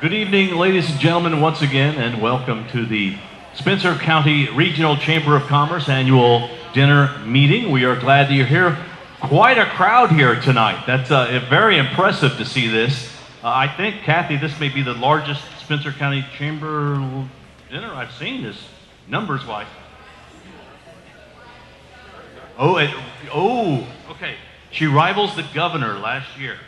Good evening, ladies and gentlemen, once again, and welcome to the Spencer County Regional Chamber of Commerce annual dinner meeting. We are glad that you're here. Quite a crowd here tonight. That's very impressive to see this. I think, Kathy, this may be the largest Spencer County Chamber dinner I've seen, this numbers-wise. Okay. She rivals the governor last year.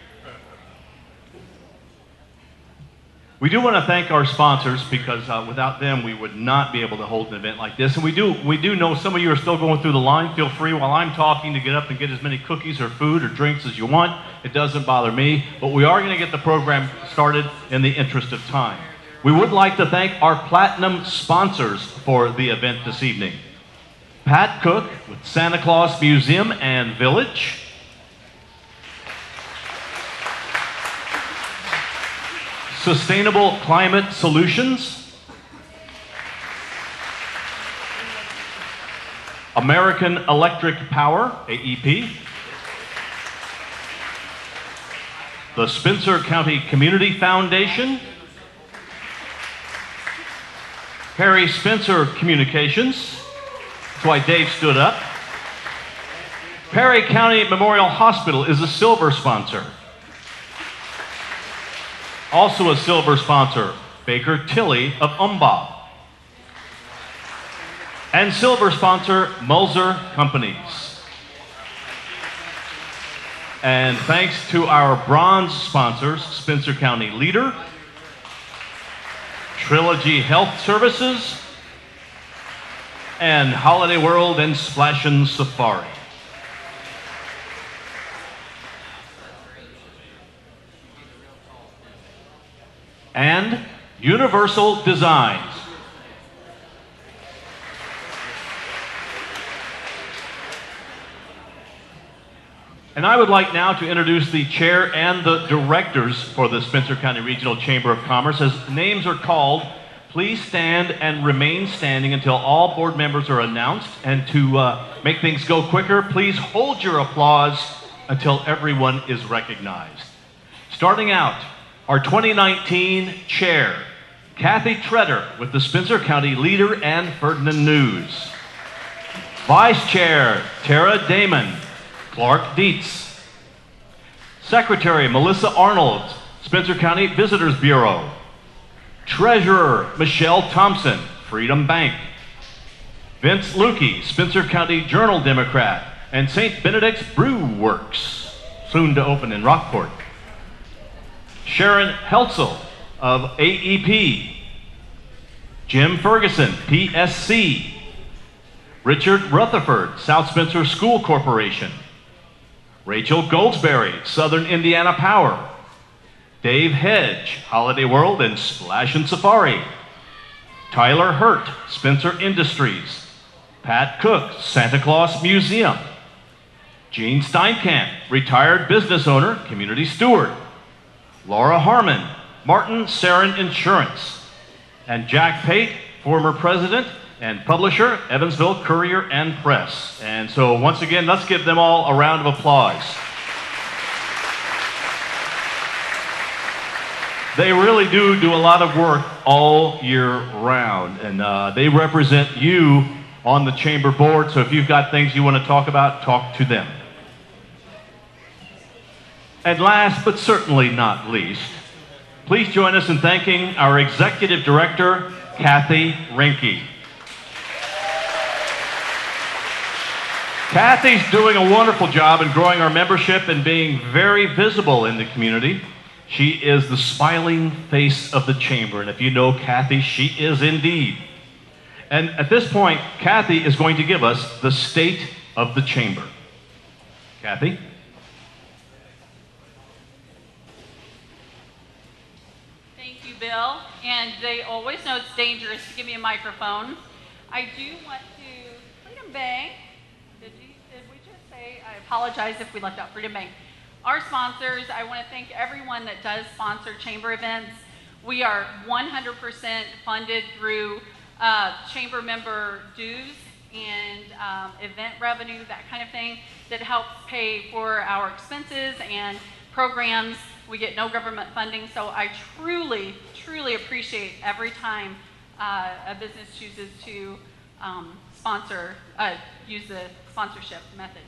We do want to thank our sponsors because without them we would not be able to hold an event like this. And we do know some of you are still going through the line. Feel free while I'm talking to get up and get as many cookies or food or drinks as you want. It doesn't bother me. But we are going to get the program started in the interest of time. We would like to thank our platinum sponsors for the event this evening. Pat Cook with Santa Claus Museum and Village. Sustainable Climate Solutions. American Electric Power, AEP. The Spencer County Community Foundation. Harry Spencer Communications. That's why Dave stood up. Perry County Memorial Hospital is a silver sponsor. Also a silver sponsor, Baker Tilly of Umbach. And silver sponsor, Mulzer Companies. And thanks to our bronze sponsors, Spencer County Leader, Trilogy Health Services, and Holiday World and Splashin' Safari. And Universal Designs. And I would like now to introduce the chair and the directors for the Spencer County Regional Chamber of Commerce. As names are called, please stand and remain standing until all board members are announced. And to make things go quicker, please hold your applause until everyone is recognized. Starting out, our 2019 chair, Kathy Treader with the Spencer County Leader and Ferdinand News. Vice chair, Tara Damon, Clark Dietz. Secretary, Melissa Arnold, Spencer County Visitors Bureau. Treasurer, Michelle Thompson, Freedom Bank. Vince Lukey, Spencer County Journal Democrat, and St. Benedict's Brew Works, soon to open in Rockport. Sharon Heltzel of AEP. Jim Ferguson, PSC. Richard Rutherford, South Spencer School Corporation. Rachel Goldsberry, Southern Indiana Power. Dave Hedge, Holiday World and Splashin' Safari. Tyler Hurt, Spencer Industries. Pat Cook, Santa Claus Museum. Gene Steinkamp, retired business owner, community steward. Laura Harmon, Martin Sarin Insurance. And Jack Pate, former president and publisher, Evansville Courier and Press. And so once again, let's give them all a round of applause. They really do a lot of work all year round, and they represent you on the chamber board, so if you've got things you want to talk about, talk to them. And last, but certainly not least, please join us in thanking our Executive Director, Kathy Rinke. Kathy's doing a wonderful job in growing our membership and being very visible in the community. She is the smiling face of the chamber, and if you know Kathy, she is indeed. And at this point, Kathy is going to give us the state of the chamber. Kathy? Bill, and they always know it's dangerous to give me a microphone. I do want to, Freedom Bank, did we just say, I apologize if we left out Freedom Bank. Our sponsors, I want to thank everyone that does sponsor chamber events. We are 100% funded through chamber member dues and event revenue, that kind of thing, that helps pay for our expenses and programs. We get no government funding, so I truly truly appreciate every time a business chooses to use the sponsorship method.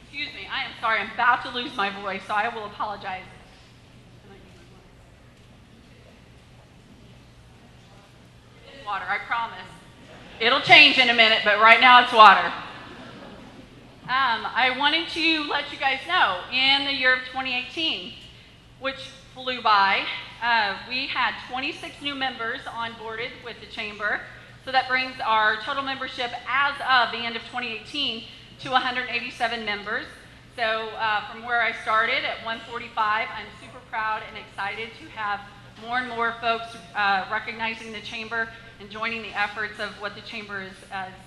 Excuse me, I am sorry, I'm about to lose my voice, so I will apologize. It's water, I promise. It'll change in a minute, but right now it's water. I wanted to let you guys know, in the year of 2018, which flew by, we had 26 new members onboarded with the Chamber. So that brings our total membership as of the end of 2018 to 187 members. So from where I started at 145, I'm super proud and excited to have more and more folks recognizing the Chamber and joining the efforts of what the Chamber is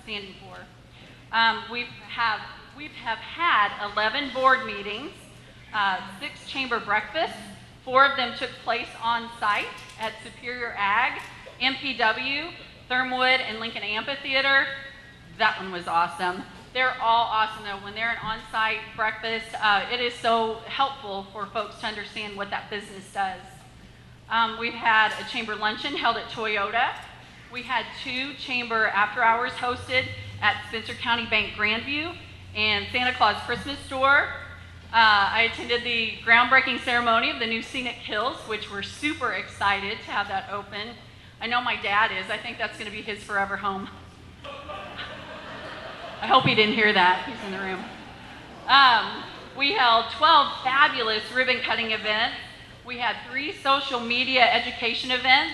standing for. We have had 11 board meetings, 6 Chamber breakfasts. 4 of them took place on site at Superior Ag, MPW, Thermwood, and Lincoln Amphitheater. That one was awesome. They're all awesome though. When they're an on-site breakfast, it is so helpful for folks to understand what that business does. We've had a Chamber luncheon held at Toyota. We had 2 Chamber after hours hosted at Spencer County Bank Grandview and Santa Claus Christmas Store. I attended the groundbreaking ceremony of the new Scenic Hills, which we're super excited to have that open. I know my dad is. I think that's going to be his forever home. I hope he didn't hear that. He's in the room. We held 12 fabulous ribbon cutting events. We had 3 social media education events.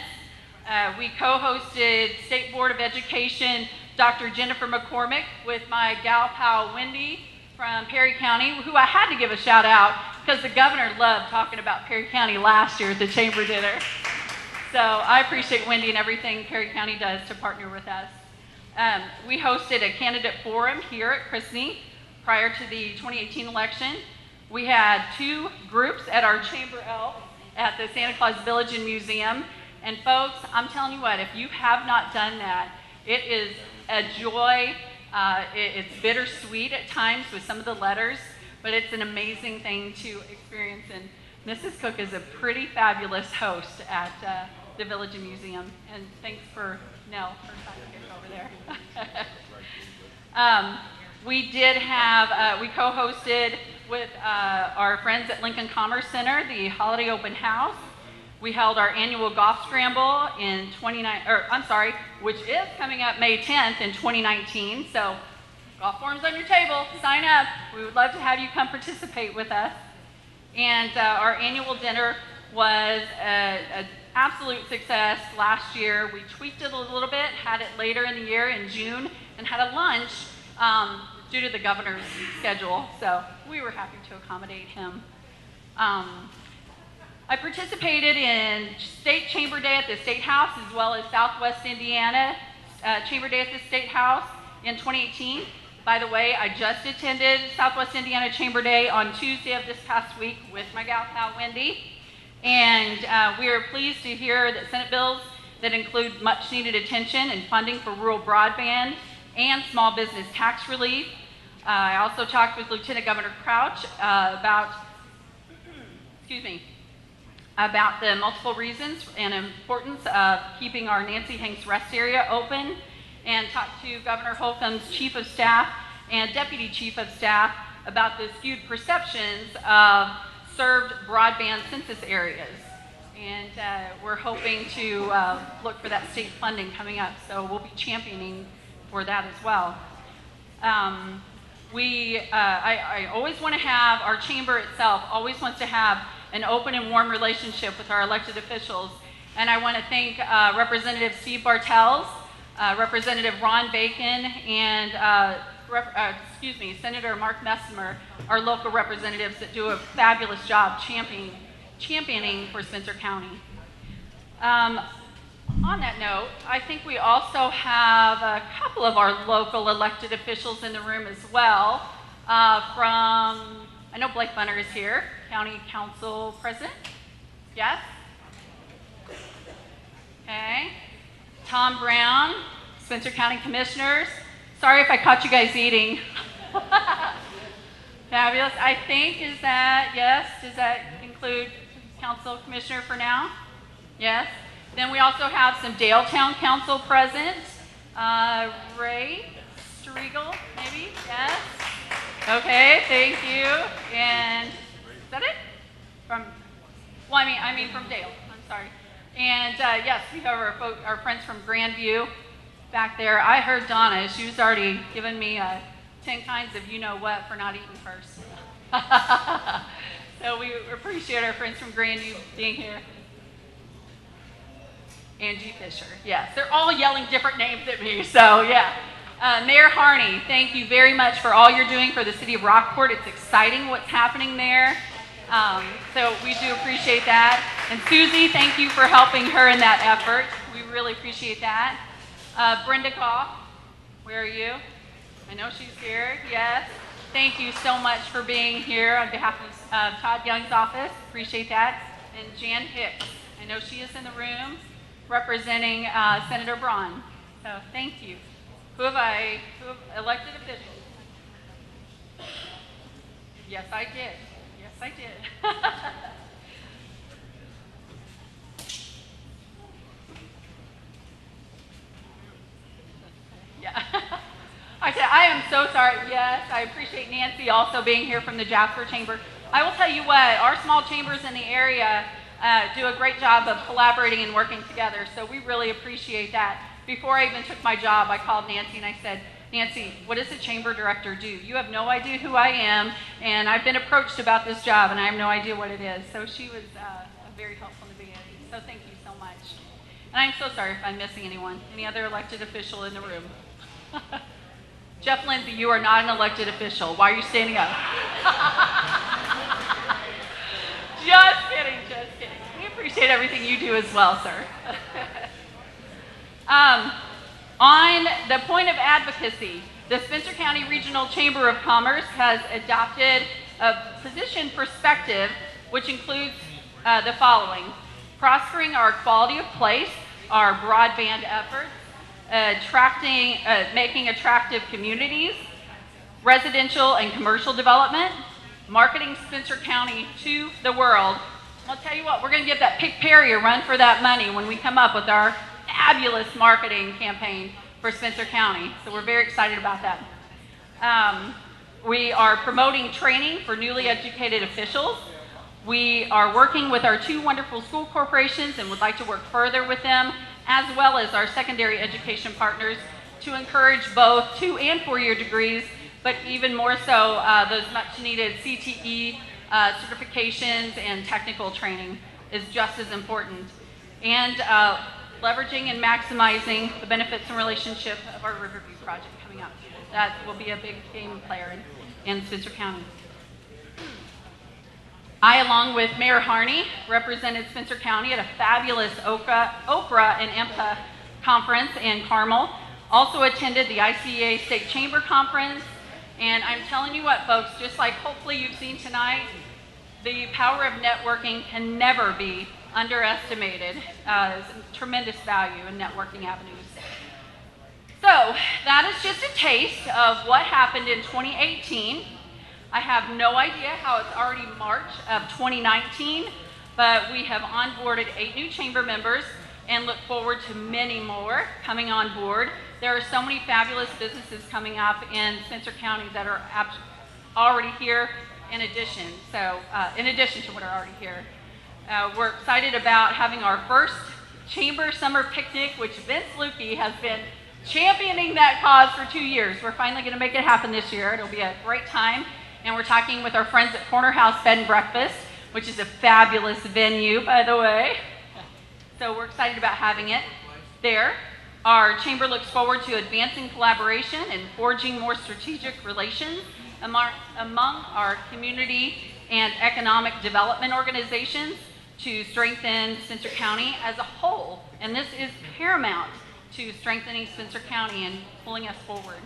We co-hosted State Board of Education Dr. Jennifer McCormick with my gal pal Wendy from Perry County, who I had to give a shout out because the governor loved talking about Perry County last year at the Chamber dinner. So I appreciate Wendy and everything Perry County does to partner with us. We hosted a candidate forum here at Chrisney prior to the 2018 election. We had 2 groups at our Chamber Elf at the Santa Claus Village and Museum. And folks, I'm telling you what, if you have not done that, it is a joy. It's bittersweet at times with some of the letters, but it's an amazing thing to experience. And Mrs. Cook is a pretty fabulous host at the Village and Museum. And thanks for Nell for sidekick over there. We co-hosted with our friends at Lincoln Commerce Center the Holiday Open House. We held our annual golf scramble which is coming up May 10th in 2019. So golf forms on your table, sign up. We would love to have you come participate with us. And our annual dinner was an absolute success last year. We tweaked it a little bit, had it later in the year in June, and had a lunch due to the governor's schedule. So we were happy to accommodate him. I participated in State Chamber Day at the State House as well as Southwest Indiana Chamber Day at the State House in 2018. By the way, I just attended Southwest Indiana Chamber Day on Tuesday of this past week with my gal pal Wendy. And we are pleased to hear that Senate bills that include much needed attention and funding for rural broadband and small business tax relief. I also talked with Lieutenant Governor Crouch about the multiple reasons and importance of keeping our Nancy Hanks rest area open, and talked to Governor Holcomb's Chief of Staff and Deputy Chief of Staff about the skewed perceptions of served broadband census areas. And we're hoping to look for that state funding coming up, so we'll be championing for that as well. I always want to have, our chamber itself always wants to have an open and warm relationship with our elected officials. And I want to thank Representative Steve Bartels, Representative Ron Bacon, and Senator Mark Messimer, our local representatives that do a fabulous job championing for Spencer County. On that note, I think we also have a couple of our local elected officials in the room as well. I know Blake Bunner is here, County Council President. Yes? Okay. Tom Brown, Spencer County Commissioners. Sorry if I caught you guys eating. Fabulous. I think, does that include Council Commissioner for now? Yes. Then we also have some Dale Town Council present. Ray Striegel, maybe? Yes. Okay, thank you. And is that it? Well, I mean from Dale. I'm sorry. And yes, we have our friends from Grandview back there. I heard Donna. She was already giving me 10 kinds of you-know-what for not eating first. So we appreciate our friends from Grandview being here. Angie Fisher. Yes, they're all yelling different names at me, so yeah. Mayor Harney, thank you very much for all you're doing for the city of Rockport. It's exciting what's happening there. So we do appreciate that. And Susie, thank you for helping her in that effort. We really appreciate that. Brenda Goff, where are you? I know she's here, yes. Thank you so much for being here on behalf of Todd Young's office. Appreciate that. And Jan Hicks, I know she is in the room representing Senator Braun. So thank you. Who have elected officials? Yes, I did. Yes, I did. Yeah. I said, I am so sorry. Yes, I appreciate Nancy also being here from the Jasper Chamber. I will tell you what, our small chambers in the area do a great job of collaborating and working together, so we really appreciate that. Before I even took my job, I called Nancy and I said, Nancy, what does the chamber director do? You have no idea who I am, and I've been approached about this job, and I have no idea what it is. So she was very helpful in the beginning, so thank you so much. And I'm so sorry if I'm missing anyone. Any other elected official in the room? Jeff Lindsay, you are not an elected official. Why are you standing up? Just kidding, just kidding. We appreciate everything you do as well, sir. On the point of advocacy, the Spencer County Regional Chamber of Commerce has adopted a position perspective which includes the following: prospering our quality of place, our broadband efforts, making attractive communities, residential and commercial development, marketing Spencer County to the world. I'll tell you what, we're going to give that Pick Perry a run for that money when we come up with our fabulous marketing campaign for Spencer County. So we're very excited about that. We are promoting training for newly educated officials. We are working with our two wonderful school corporations and would like to work further with them, as well as our secondary education partners, to encourage both 2- and 4-year degrees, but even more so those much needed CTE certifications and technical training is just as important. And leveraging and maximizing the benefits and relationship of our Riverview project coming up. That will be a big game player in Spencer County. I, along with Mayor Harney, represented Spencer County at a fabulous Oprah and EMPA conference in Carmel. Also attended the ICEA State Chamber Conference. And I'm telling you what, folks, just like hopefully you've seen tonight, the power of networking can never be underestimated. There's tremendous value in networking avenues. So that is just a taste of what happened in 2018. I have no idea how it's already March of 2019, but we have onboarded 8 new chamber members and look forward to many more coming on board. There are so many fabulous businesses coming up in Spencer County that are already here in addition to what are already here. We're excited about having our first chamber summer picnic, which Vince Lukey has been championing that cause for 2 years. We're finally going to make it happen this year. It'll be a great time. And we're talking with our friends at Corner House Bed and Breakfast, which is a fabulous venue, by the way. So we're excited about having it there. Our chamber looks forward to advancing collaboration and forging more strategic relations among our community and economic development organizations to strengthen Spencer County as a whole. And this is paramount to strengthening Spencer County and pulling us forward.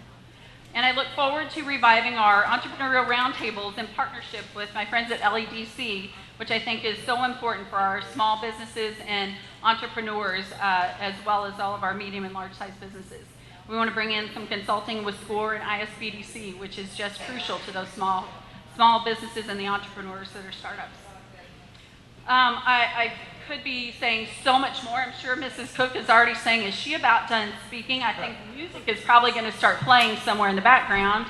And I look forward to reviving our entrepreneurial roundtables in partnership with my friends at LEDC, which I think is so important for our small businesses and entrepreneurs, as well as all of our medium and large-sized businesses. We want to bring in some consulting with SCORE and ISBDC, which is just crucial to those small businesses and the entrepreneurs that are startups. I could be saying so much more. I'm sure Mrs. Cook is already saying, is she about done speaking? I think music is probably going to start playing somewhere in the background.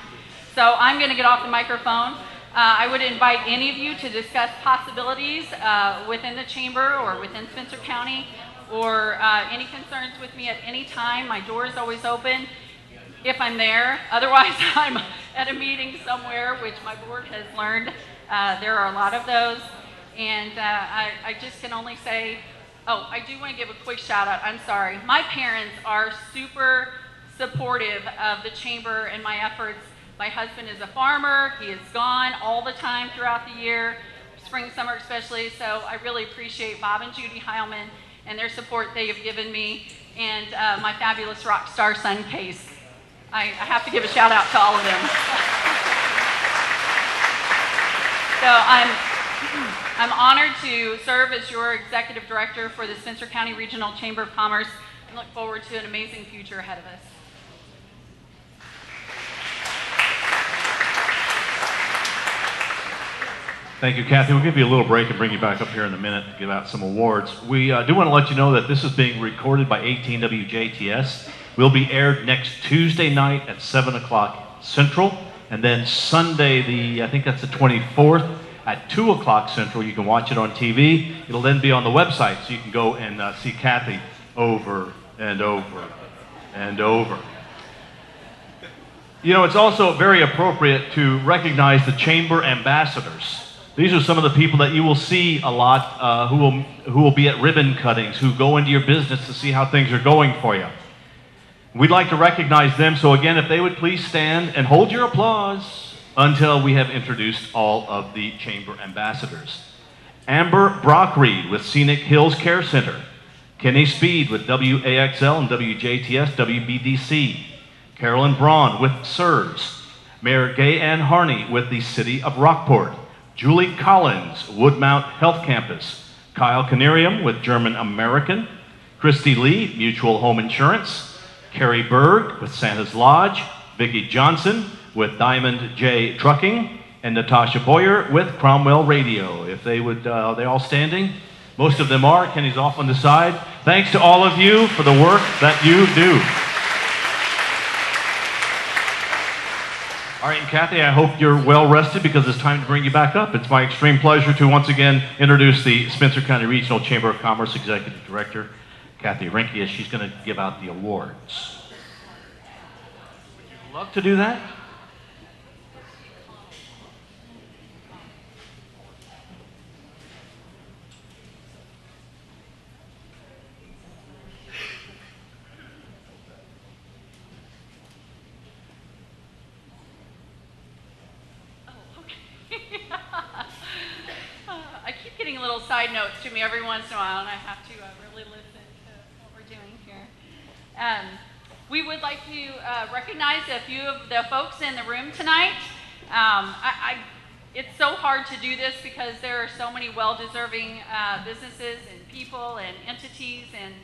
So I'm going to get off the microphone. I would invite any of you to discuss possibilities within the chamber or within Spencer County, or any concerns with me at any time. My door is always open if I'm there. Otherwise, I'm at a meeting somewhere, which my board has learned. There are a lot of those. And I just can only say, oh, I do want to give a quick shout out. I'm sorry. My parents are super supportive of the chamber and my efforts. My husband is a farmer. He is gone all the time throughout the year, spring, summer especially. So I really appreciate Bob and Judy Heilman and their support they have given me, and my fabulous rock star son, Case. I have to give a shout out to all of them. So I'm honored to serve as your executive director for the Spencer County Regional Chamber of Commerce and look forward to an amazing future ahead of us. Thank you, Kathy. We'll give you a little break and bring you back up here in a minute to give out some awards. We do want to let you know that this is being recorded by 18 WJTS. Will be aired next Tuesday night at 7 o'clock Central, and then Sunday, I think that's the 24th, at 2 o'clock Central. You can watch it on TV. It'll then be on the website, so you can go and see Kathy over and over and over. You know, it's also very appropriate to recognize the chamber ambassadors. These are some of the people that you will see a lot who will be at ribbon cuttings, who go into your business to see how things are going for you. We'd like to recognize them, so again, if they would please stand and hold your applause until we have introduced all of the chamber ambassadors. Amber Brockreed with Scenic Hills Care Center. Kenny Speed with WAXL and WJTS WBDC. Carolyn Braun with SERS. Mayor Gay Ann Harney with the City of Rockport. Julie Collins, Woodmount Health Campus. Kyle Canarium with German American. Christy Lee, Mutual Home Insurance. Carrie Berg with Santa's Lodge. Vicki Johnson with Diamond J Trucking. And Natasha Boyer with Cromwell Radio. If they would, are they all standing? Most of them are. Kenny's off on the side. Thanks to all of you for the work that you do. All right, and Kathy, I hope you're well rested because it's time to bring you back up. It's my extreme pleasure to once again introduce the Spencer County Regional Chamber of Commerce Executive Director, Kathy Rinke, as she's going to give out the awards. Would you love to do that? I keep getting little side notes to me every once in a while, and I have to really listen to what we're doing here. We would like to recognize a few of the folks in the room tonight. It's so hard to do this because there are so many well-deserving businesses and people and entities, and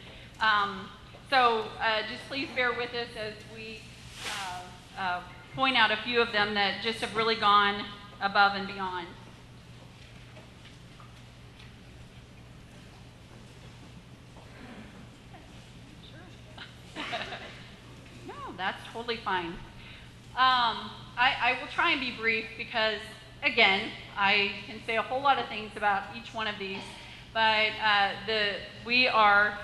so just please bear with us as we point out a few of them that just have really gone above and beyond. Sure. No, that's totally fine. I will try and be brief because, again, I can say a whole lot of things about each one of these, but we are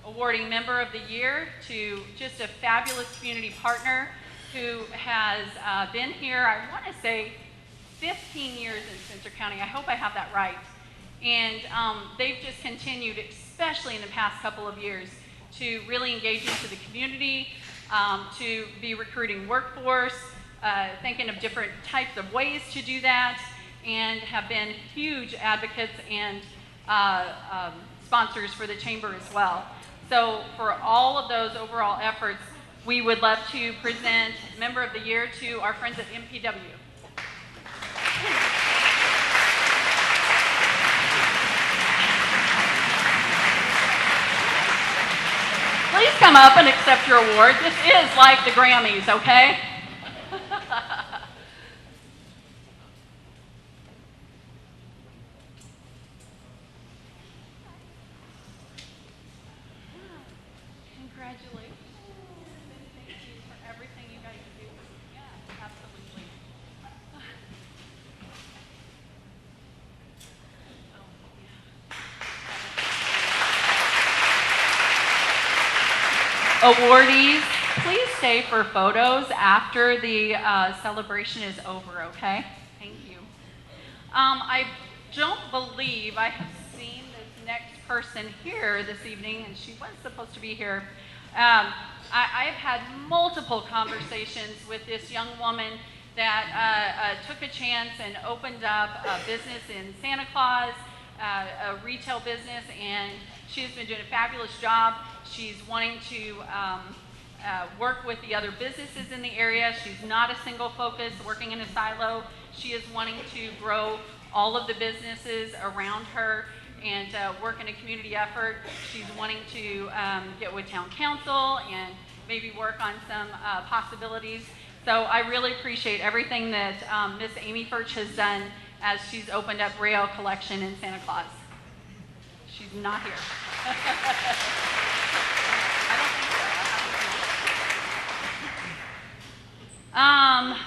awarding Member of the Year to just a fabulous community partner who has been here, I want to say, 15 years in Spencer County. I hope I have that right. And they've just continued, especially in the past couple of years, to really engage into the community, to be recruiting workforce, thinking of different types of ways to do that, and have been huge advocates and sponsors for the chamber as well. So for all of those overall efforts, we would love to present Member of the Year to our friends at MPW. Please come up and accept your award. This is like the Grammys, okay? Congratulations. And thank you for everything you guys do. Yeah, absolutely. Awardees, please stay for photos after the celebration is over, okay? Thank you. I don't believe I have seen this next person here this evening, and she was supposed to be here. I've had multiple conversations with this young woman that took a chance and opened up a business in Santa Claus, a retail business, and she's been doing a fabulous job. She's wanting to work with the other businesses in the area. She's not a single focus working in a silo. She is wanting to grow all of the businesses around her and work in a community effort. She's wanting to get with town council and maybe work on some possibilities. So I really appreciate everything that Miss Amy Furch has done as she's opened up Rail Collection in Santa Claus. She's not here. I don't think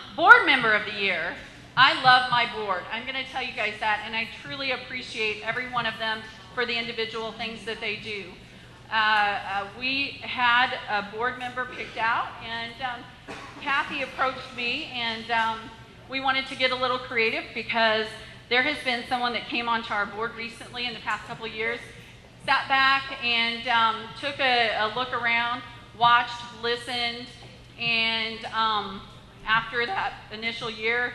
so. Board member of the year. I love my board. I'm going to tell you guys that, and I truly appreciate every one of them for the individual things that they do. We had a board member picked out, and Kathy approached me, and we wanted to get a little creative because there has been someone that came onto our board recently in the past couple of years, sat back and took a look around, watched, listened, and after that initial year,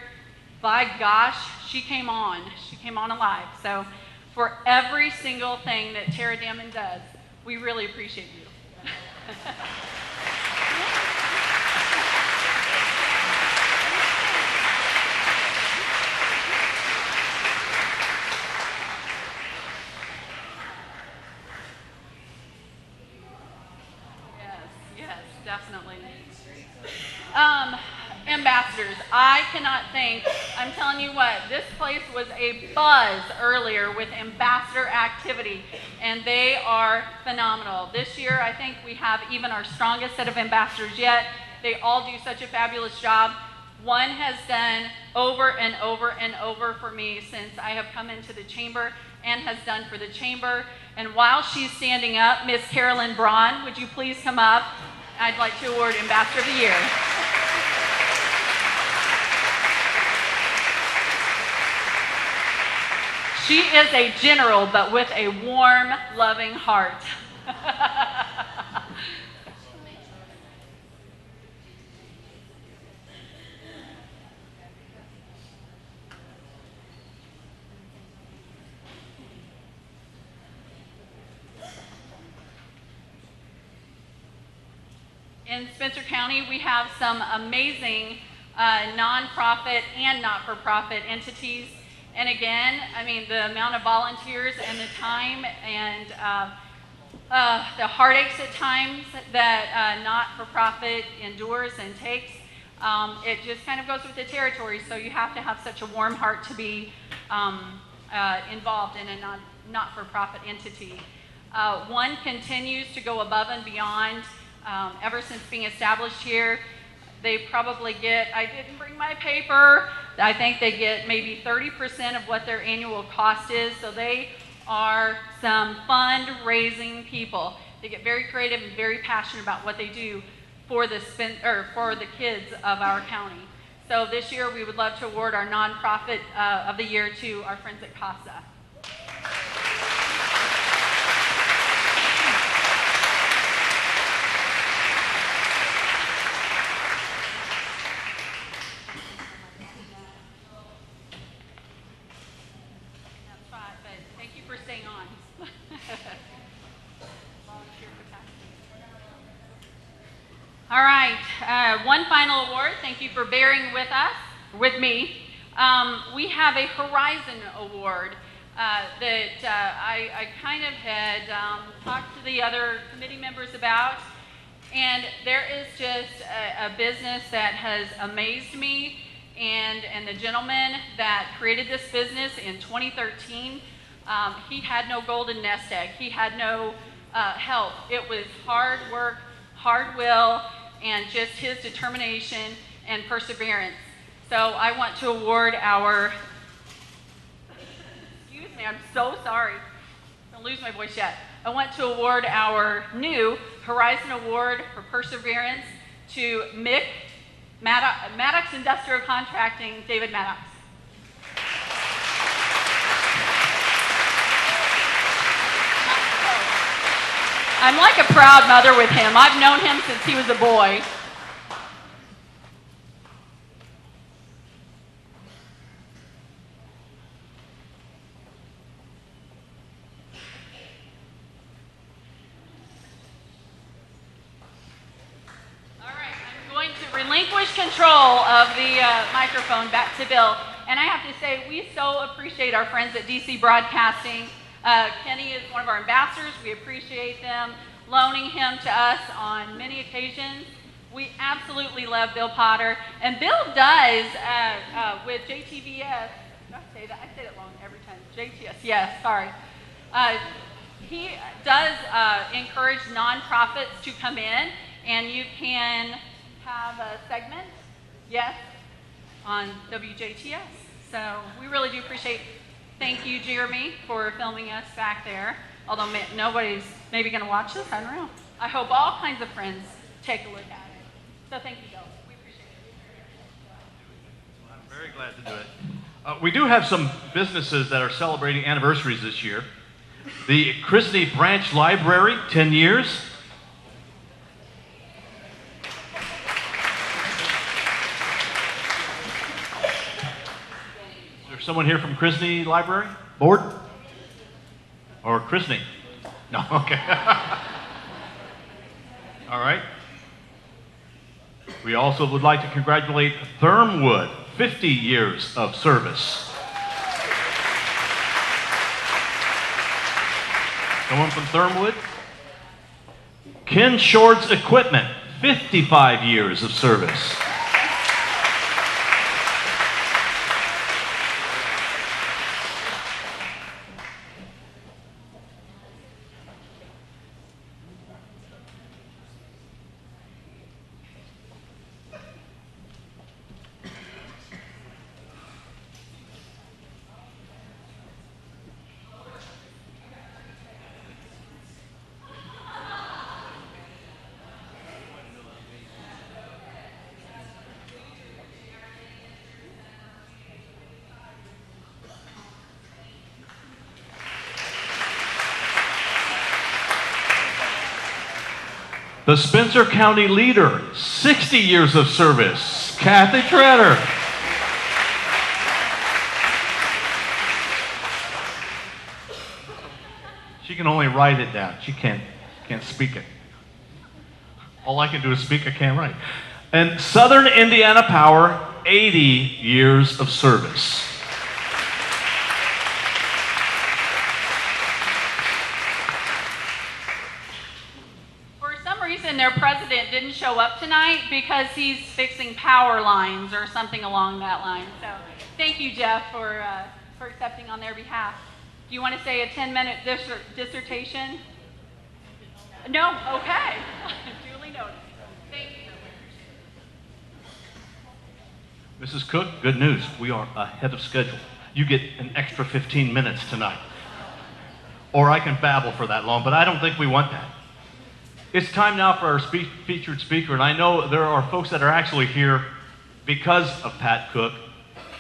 by gosh, she came on. She came on alive. So for every single thing that Tara Damon does, we really appreciate you. Yes, definitely. Ambassadors, I cannot thank, I'm telling you what, this place was a buzz earlier with ambassador activity, and they are phenomenal. This year, I think we have even our strongest set of ambassadors yet. They all do such a fabulous job. One has done over and over and over for me since I have come into the chamber and has done for the chamber. And while she's standing up, Miss Carolyn Braun, would you please come up? I'd like to award Ambassador of the Year. She is a general, but with a warm, loving heart. In Spencer County, we have some amazing nonprofit and not-for-profit entities. And again, I mean, the amount of volunteers and the time and the heartaches at times that not-for-profit endures and takes, it just kind of goes with the territory. So you have to have such a warm heart to be involved in a not-for-profit entity. One continues to go above and beyond. Ever since being established here, they probably get, I didn't bring my paper, I think they get maybe 30% of what their annual cost is, so they are some fundraising people. They get very creative and very passionate about what they do for the kids of our county. So this year we would love to award our nonprofit of the year to our friends at CASA. All right, one final award. Thank you for bearing with us, with me. We have a Horizon Award that I kind of had talked to the other committee members about, and there is just a business that has amazed me, and the gentleman that created this business in 2013, he had no golden nest egg. He had no help. It was hard work, hard will and just his determination and perseverance. So I want to award our, excuse me, I'm so sorry. Don't lose my voice yet. I want to award our new Horizon Award for Perseverance to Maddox Industrial Contracting, David Maddox. I'm like a proud mother with him. I've known him since he was a boy. Relinquish control of the microphone back to Bill. And I have to say, we so appreciate our friends at DC Broadcasting. Kenny is one of our ambassadors. We appreciate them loaning him to us on many occasions. We absolutely love Bill Potter. And Bill does, with JTVS, I say that wrong every time. JTS, yes, sorry. He does encourage nonprofits to come in, and you can have a segment, yes, on WJTS. So we really do appreciate. Thank you, Jeremy, for filming us back there. Although nobody's maybe going to watch this, I don't know. I hope all kinds of friends take a look at it. So thank you, Bill. We appreciate it. Well, I'm very glad to do it. We do have some businesses that are celebrating anniversaries this year. The Chrisney Branch Library, 10 years. Someone here from Chrisney Library Board? Or Chrisney? No, okay. All right. We also would like to congratulate Thermwood, 50 years of service. Someone from Thermwood? Ken Short's Equipment, 55 years of service. The Spencer County Leader, 60 years of service, Kathy Treader. She can only write it down. She can't speak it. All I can do is speak, I can't write. And Southern Indiana Power, 80 years of service. Their president didn't show up tonight because he's fixing power lines or something along that line. So thank you, Jeff, for accepting on their behalf. Do you want to say a 10-minute dissertation? No? Okay. Duly noted. Thank you. Mrs. Cook, good news. We are ahead of schedule. You get an extra 15 minutes tonight. Or I can babble for that long, but I don't think we want that. It's time now for our featured speaker, and I know there are folks that are actually here because of Pat Cook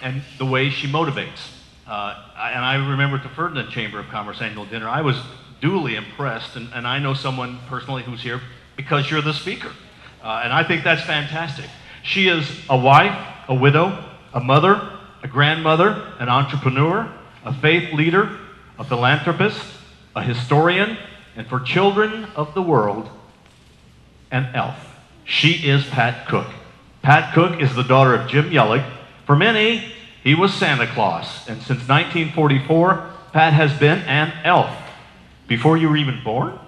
and the way she motivates. And I remember at the Ferdinand Chamber of Commerce annual dinner, I was duly impressed, and I know someone personally who's here because you're the speaker. And I think that's fantastic. She is a wife, a widow, a mother, a grandmother, an entrepreneur, a faith leader, a philanthropist, a historian, and for children of the world, an elf. She is Pat Cook. Pat Cook is the daughter of Jim Yellig. For many, he was Santa Claus. And since 1944, Pat has been an elf. Before you were even born?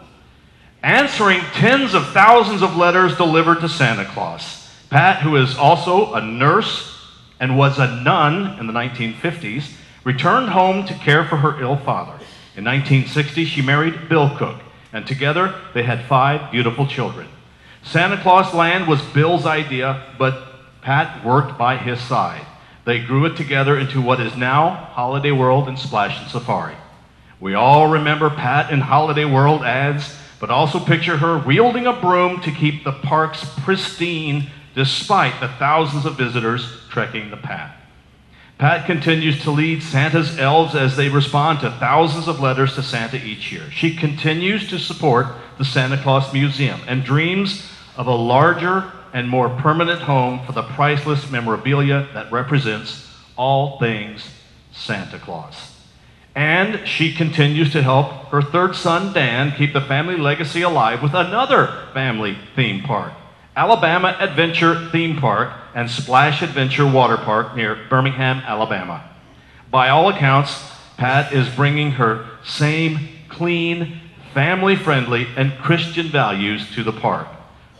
Answering tens of thousands of letters delivered to Santa Claus. Pat, who is also a nurse and was a nun in the 1950s, returned home to care for her ill father. In 1960, she married Bill Cook, and together they had 5 beautiful children. Santa Claus Land was Bill's idea, but Pat worked by his side. They grew it together into what is now Holiday World and Splash and Safari. We all remember Pat in Holiday World ads, but also picture her wielding a broom to keep the parks pristine despite the thousands of visitors trekking the path. Pat continues to lead Santa's elves as they respond to thousands of letters to Santa each year. She continues to support the Santa Claus Museum and dreams of a larger and more permanent home for the priceless memorabilia that represents all things Santa Claus. And she continues to help her third son, Dan, keep the family legacy alive with another family theme park, Alabama Adventure Theme Park and Splash Adventure Water Park near Birmingham, Alabama. By all accounts, Pat is bringing her same clean, family-friendly, and Christian values to the park.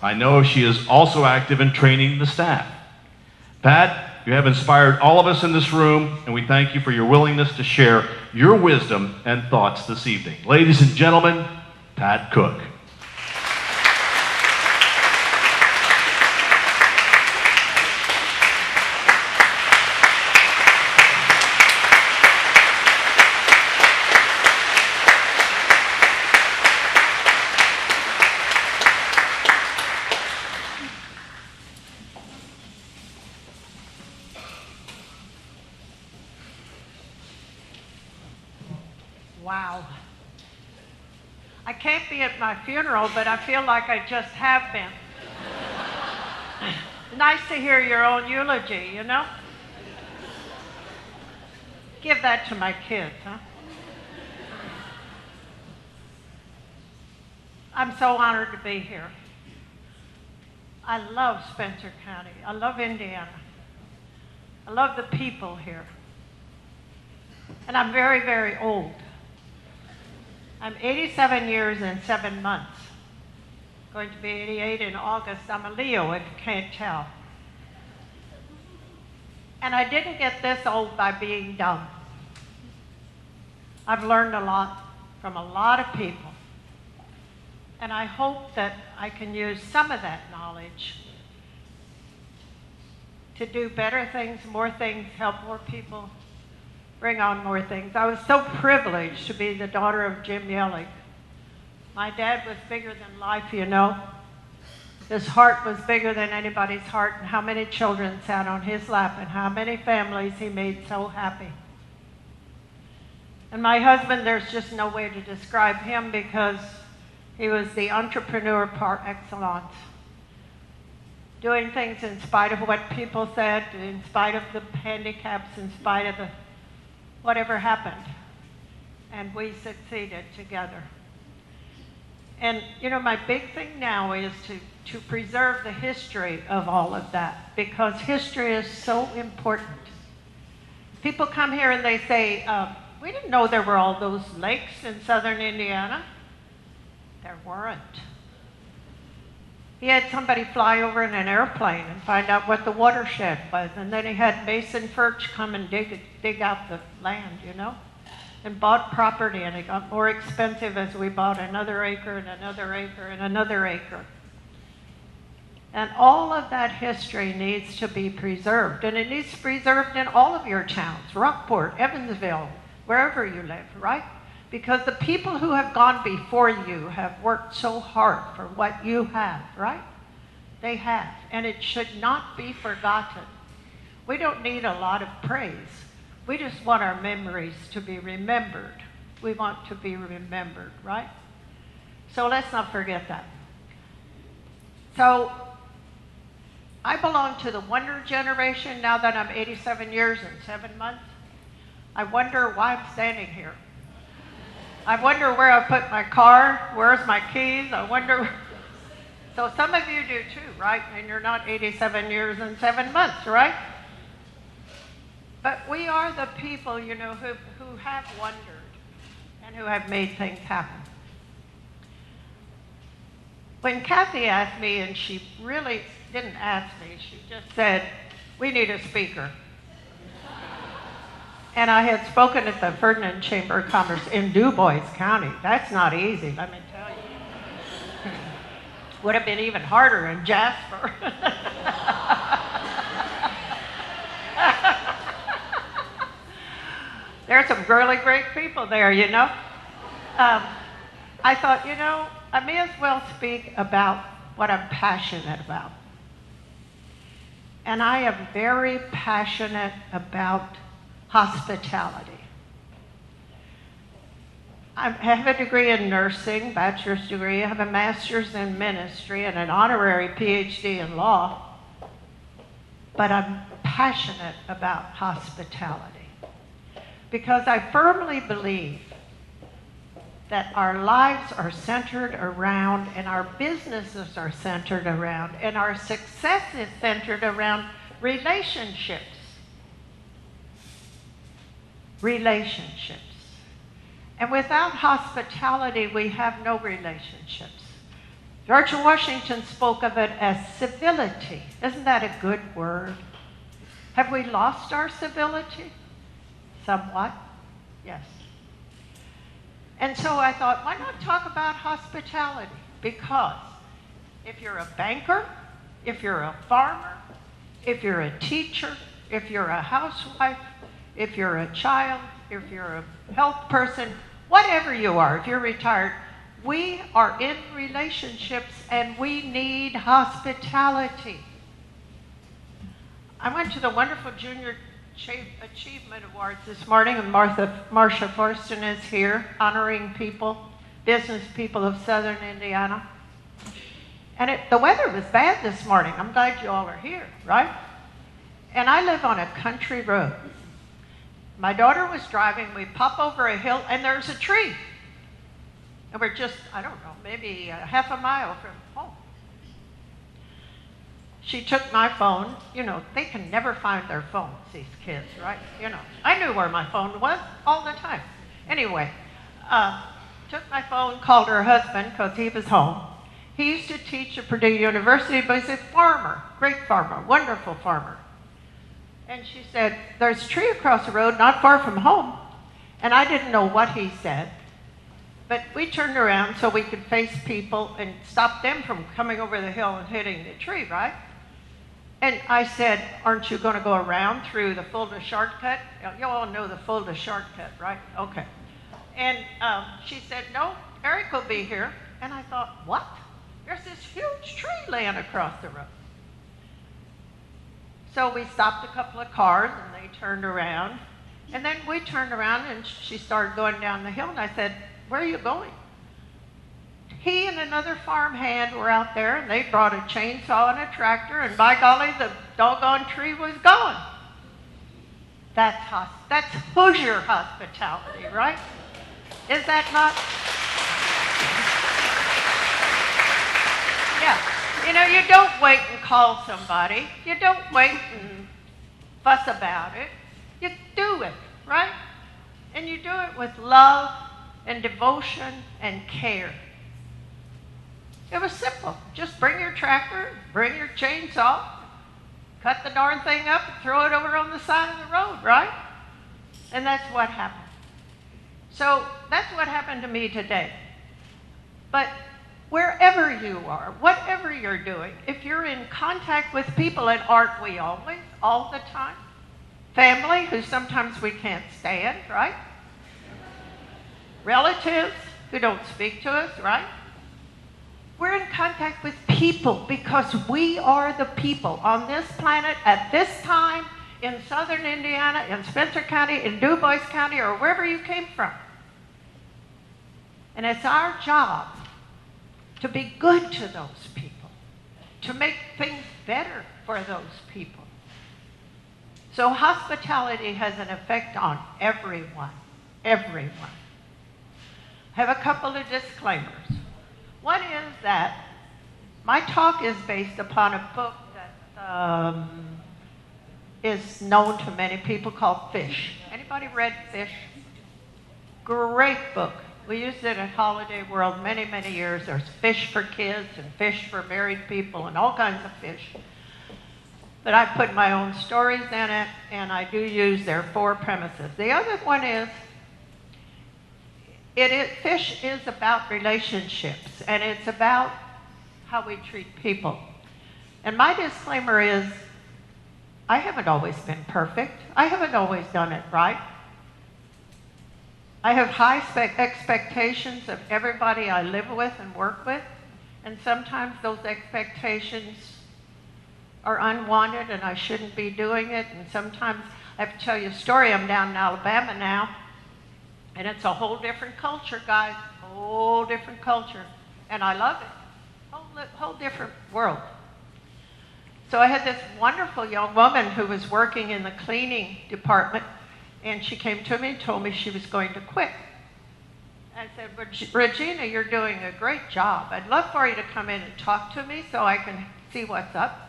I know she is also active in training the staff. Pat, you have inspired all of us in this room, and we thank you for your willingness to share your wisdom and thoughts this evening. Ladies and gentlemen, Pat Cook. Wow. I can't be at my funeral, but I feel like I just have been. Nice to hear your own eulogy, you know? Give that to my kids, huh? I'm so honored to be here. I love Spencer County. I love Indiana. I love the people here. And I'm very, very old. I'm 87 years and 7 months. Going to be 88 in August. I'm a Leo, if you can't tell. And I didn't get this old by being dumb. I've learned a lot from a lot of people. And I hope that I can use some of that knowledge to do better things, more things, help more people, bring on more things. I was so privileged to be the daughter of Jim Yelling. My dad was bigger than life, you know. His heart was bigger than anybody's heart, and how many children sat on his lap, and how many families he made so happy. And my husband, there's just no way to describe him because he was the entrepreneur par excellence. Doing things in spite of what people said, in spite of the handicaps, in spite of the whatever happened, and we succeeded together. And you know, my big thing now is to preserve the history of all of that, because history is so important. People come here and they say, we didn't know there were all those lakes in southern Indiana. There weren't. He had somebody fly over in an airplane and find out what the watershed was, and then he had Mason Furch come and dig out the land, you know, and bought property, and it got more expensive as we bought another acre and another acre and another acre. And all of that history needs to be preserved, and it needs to be preserved in all of your towns, Rockport, Evansville, wherever you live, right? Because the people who have gone before you have worked so hard for what you have, right? They have, and it should not be forgotten. We don't need a lot of praise. We just want our memories to be remembered. We want to be remembered, right? So let's not forget that. So I belong to the wonder generation now that I'm 87 years and 7 months. I wonder why I'm standing here. I wonder where I put my car, where's my keys, I wonder. So some of you do too, right? And you're not 87 years and 7 months, right? But we are the people, you know, who have wondered and who have made things happen. When Kathy asked me, and she really didn't ask me, she just said, we need a speaker. And I had spoken at the Ferdinand Chamber of Commerce in Du Bois County. That's not easy, let me tell you. Would have been even harder in Jasper. There are some really great people there, you know. I thought, you know, I may as well speak about what I'm passionate about. And I am very passionate about hospitality. I have a degree in nursing, bachelor's degree. I have a master's in ministry and an honorary PhD in law. But I'm passionate about hospitality because I firmly believe that our lives are centered around, and our businesses are centered around, and our success is centered around relationships. Relationships. And without hospitality, we have no relationships. George Washington spoke of it as civility. Isn't that a good word? Have we lost our civility? Somewhat, yes. And so I thought, why not talk about hospitality? Because if you're a banker, if you're a farmer, if you're a teacher, if you're a housewife, if you're a child, if you're a health person, whatever you are, if you're retired, we are in relationships and we need hospitality. I went to the wonderful Junior Achievement Awards this morning, and Marcia Forston is here honoring people, business people of southern Indiana. And the weather was bad this morning. I'm glad you all are here, right? And I live on a country road. My daughter was driving, we pop over a hill, and there's a tree. And we're just, I don't know, maybe half a mile from home. She took my phone. You know, they can never find their phones, these kids, right? You know, I knew where my phone was all the time. Anyway, took my phone, called her husband because he was home. He used to teach at Purdue University, but he's a farmer, great farmer, wonderful farmer. And she said, there's a tree across the road not far from home. And I didn't know what he said. But we turned around so we could face people and stop them from coming over the hill and hitting the tree, right? And I said, aren't you going to go around through the Fulda shortcut? You all know the Fulda shortcut, right? Okay. And she said, no, Eric will be here. And I thought, what? There's this huge tree laying across the road. So we stopped a couple of cars and they turned around. And then we turned around and she started going down the hill. And I said, where are you going? He and another farmhand were out there and they brought a chainsaw and a tractor, and by golly, the doggone tree was gone. That's Hoosier hospitality, right? Is that not? Yeah. You know, you don't wait and call somebody. You don't wait and fuss about it. You do it, right? And you do it with love and devotion and care. It was simple. Just bring your tractor, bring your chainsaw, cut the darn thing up, and throw it over on the side of the road, right? And that's what happened. So that's what happened to me today. But wherever you are, whatever you're doing, if you're in contact with people, and aren't we always, all the time? Family, who sometimes we can't stand, right? Relatives who don't speak to us, right? We're in contact with people because we are the people on this planet at this time in southern Indiana, in Spencer County, in Du Bois County, or wherever you came from. And it's our job to be good to those people, to make things better for those people. So hospitality has an effect on everyone, everyone. I have a couple of disclaimers. One is that my talk is based upon a book that is known to many people called Fish. Anybody read Fish? Great book. We used it at Holiday World many, many years. There's fish for kids and fish for married people and all kinds of fish. But I put my own stories in it, and I do use their 4 premises. The other one is, Fish is about relationships, and it's about how we treat people. And my disclaimer is, I haven't always been perfect. I haven't always done it right. I have high expectations of everybody I live with and work with, and sometimes those expectations are unwanted and I shouldn't be doing it, and sometimes I have to tell you a story. I'm down in Alabama now, and it's a whole different culture, guys, whole different culture, and I love it, whole different world. So I had this wonderful young woman who was working in the cleaning department, and she came to me and told me she was going to quit. I said, Regina, you're doing a great job. I'd love for you to come in and talk to me so I can see what's up.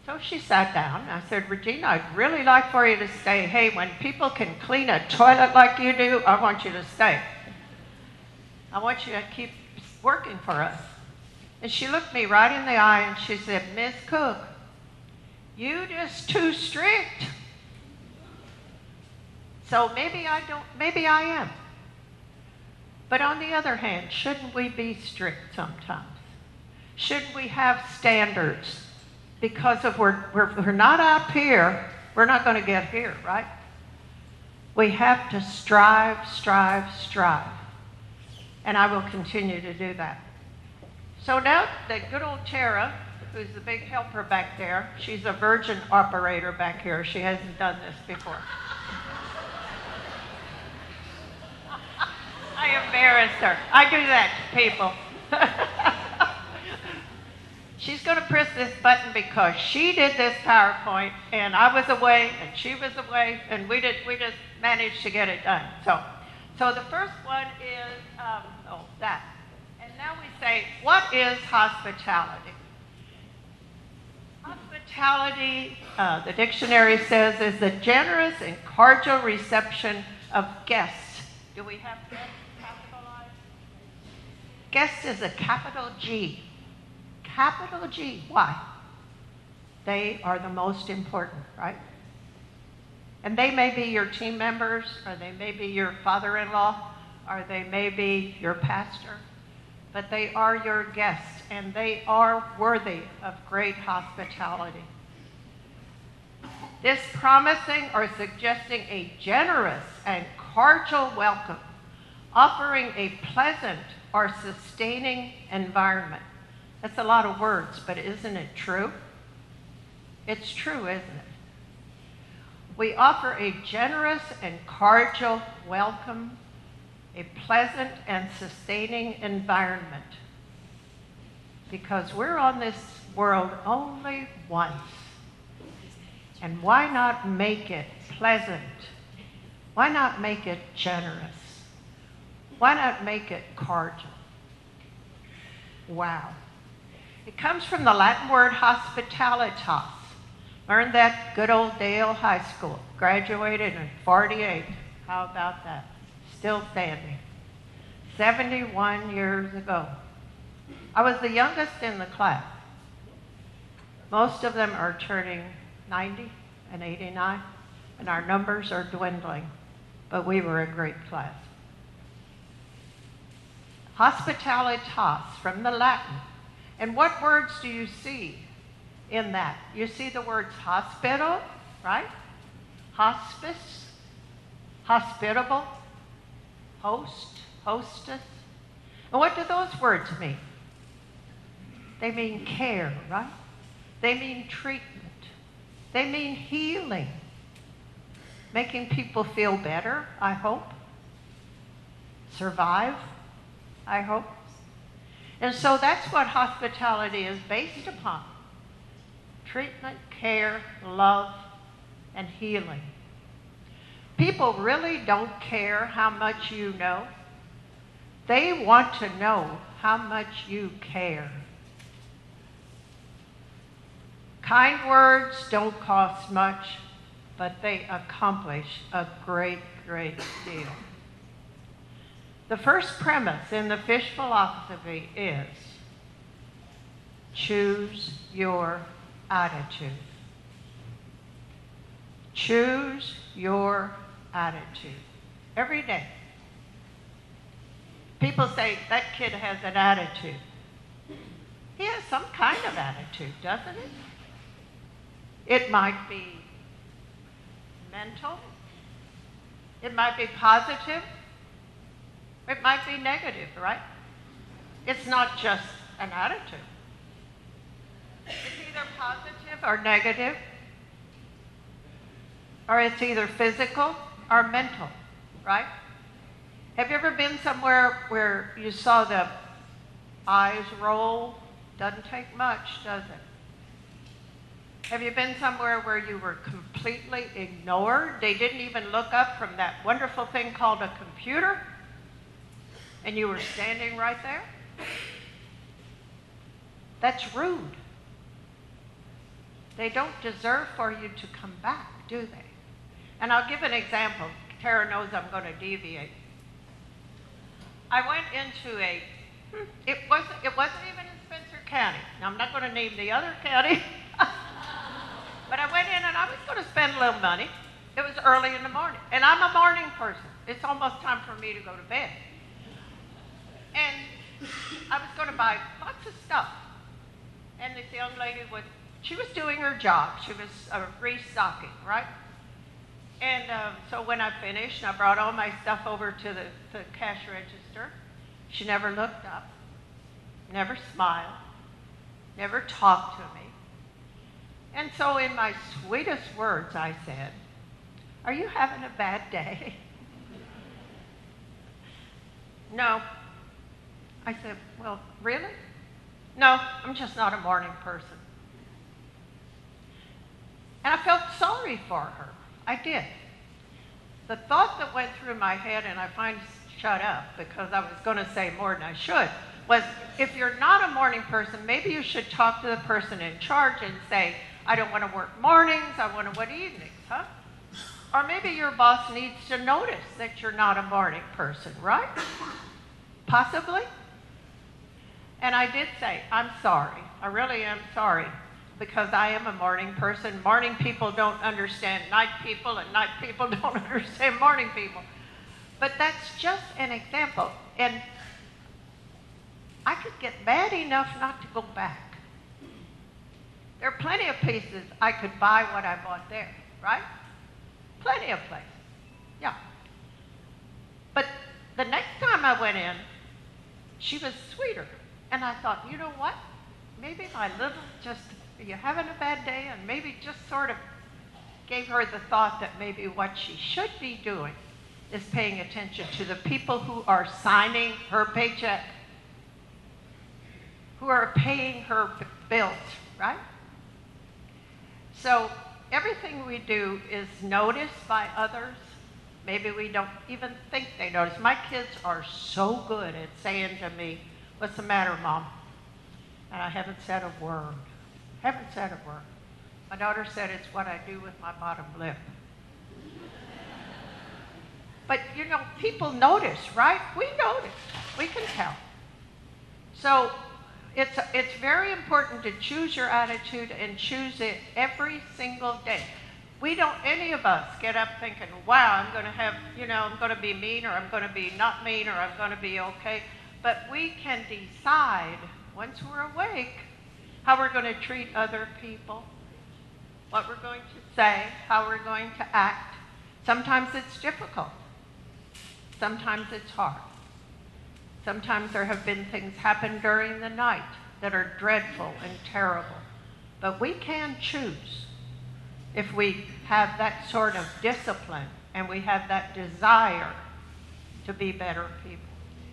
So she sat down. I said, Regina, I'd really like for you to stay. Hey, when people can clean a toilet like you do, I want you to stay. I want you to keep working for us. And she looked me right in the eye and she said, Miss Cook, you just too strict. So maybe I am. But on the other hand, shouldn't we be strict sometimes? Shouldn't we have standards? Because if we're not up here, we're not going to get here, right? We have to strive, strive, strive. And I will continue to do that. So now that good old Tara, who's the big helper back there, she's a virgin operator back here. She hasn't done this before. I embarrassed her. I do that to people. She's going to press this button because she did this PowerPoint, and I was away, and she was away, and we just managed to get it done. So the first one is that. And now we say, what is hospitality? Hospitality, the dictionary says, is the generous and cordial reception of guests. Do we have guests capitalized? Guest is a capital G. Capital G. Why? They are the most important, right? And they may be your team members, or they may be your father-in-law, or they may be your pastor, but they are your guests, and they are worthy of great hospitality. This promising or suggesting a generous and cordial welcome, offering a pleasant or sustaining environment. That's a lot of words, but isn't it true? It's true, isn't it? We offer a generous and cordial welcome, a pleasant and sustaining environment, because we're on this world only once. And why not make it pleasant? Why not make it generous? Why not make it cordial? Wow. It comes from the Latin word hospitalitas. Learned that good old Dale High School. Graduated in 48. How about that? Still standing. 71 years ago. I was the youngest in the class. Most of them are turning 90 and 89, and our numbers are dwindling, but we were a great class. Hospitalitas, from the Latin. And what words do you see in that? You see the words hospital, right? Hospice, hospitable, host, hostess. And what do those words mean? They mean care, right? They mean treatment. They mean healing. Making people feel better, I hope. Survive, I hope. And so that's what hospitality is based upon. Treatment, care, love, and healing. People really don't care how much you know. They want to know how much you care. Kind words don't cost much, but they accomplish a great, great deal. The first premise in the fish philosophy is choose your attitude. Choose your attitude. Every day. People say, that kid has an attitude. He has some kind of attitude, doesn't he? It might be mental. It might be positive. It might be negative, right? It's not just an attitude. It's either positive or negative, or it's either physical or mental, right? Have you ever been somewhere where you saw the eyes roll? Doesn't take much, does it? Have you been somewhere where you were completely ignored? They didn't even look up from that wonderful thing called a computer, and you were standing right there? That's rude. They don't deserve for you to come back, do they? And I'll give an example. Tara knows I'm going to deviate. I went into it wasn't even in Spencer County. Now, I'm not going to name the other county. But I went in and I was going to spend a little money. It was early in the morning. And I'm a morning person. It's almost time for me to go to bed. And I was going to buy lots of stuff. And this young lady she was doing her job. She was restocking, right? And so when I finished, I brought all my stuff over to the cash register. She never looked up, never smiled, never talked to me. And so in my sweetest words, I said, "Are you having a bad day?" "No." I said, "Well, really?" "No, I'm just not a morning person." And I felt sorry for her. I did. The thought that went through my head, and I finally shut up because I was going to say more than I should, was if you're not a morning person, maybe you should talk to the person in charge and say, "I don't want to work mornings, I want to work evenings," huh? Or maybe your boss needs to notice that you're not a morning person, right? Possibly. And I did say, "I'm sorry. I really am sorry. Because I am a morning person. Morning people don't understand night people, and night people don't understand morning people." But that's just an example. And I could get mad enough not to go back. There are plenty of places I could buy what I bought there, right? Plenty of places. Yeah. But the next time I went in, she was sweeter. And I thought, you know what? Maybe my little "Are you having a bad day?" and maybe just sort of gave her the thought that maybe what she should be doing is paying attention to the people who are signing her paycheck, who are paying her bills, right? So everything we do is noticed by others. Maybe we don't even think they notice. My kids are so good at saying to me, "What's the matter, Mom?" And I haven't said a word. Haven't said a word. My daughter said it's what I do with my bottom lip. But you know, people notice, right? We notice. We can tell. So it's very important to choose your attitude and choose it every single day. We don't, any of us, get up thinking, "Wow, I'm going to have, I'm going to be mean, or I'm going to be not mean, or I'm going to be okay." But we can decide once we're awake how we're going to treat other people, what we're going to say, how we're going to act. Sometimes it's difficult. Sometimes it's hard. Sometimes there have been things happen during the night that are dreadful and terrible. But we can choose if we have that sort of discipline and we have that desire to be better people.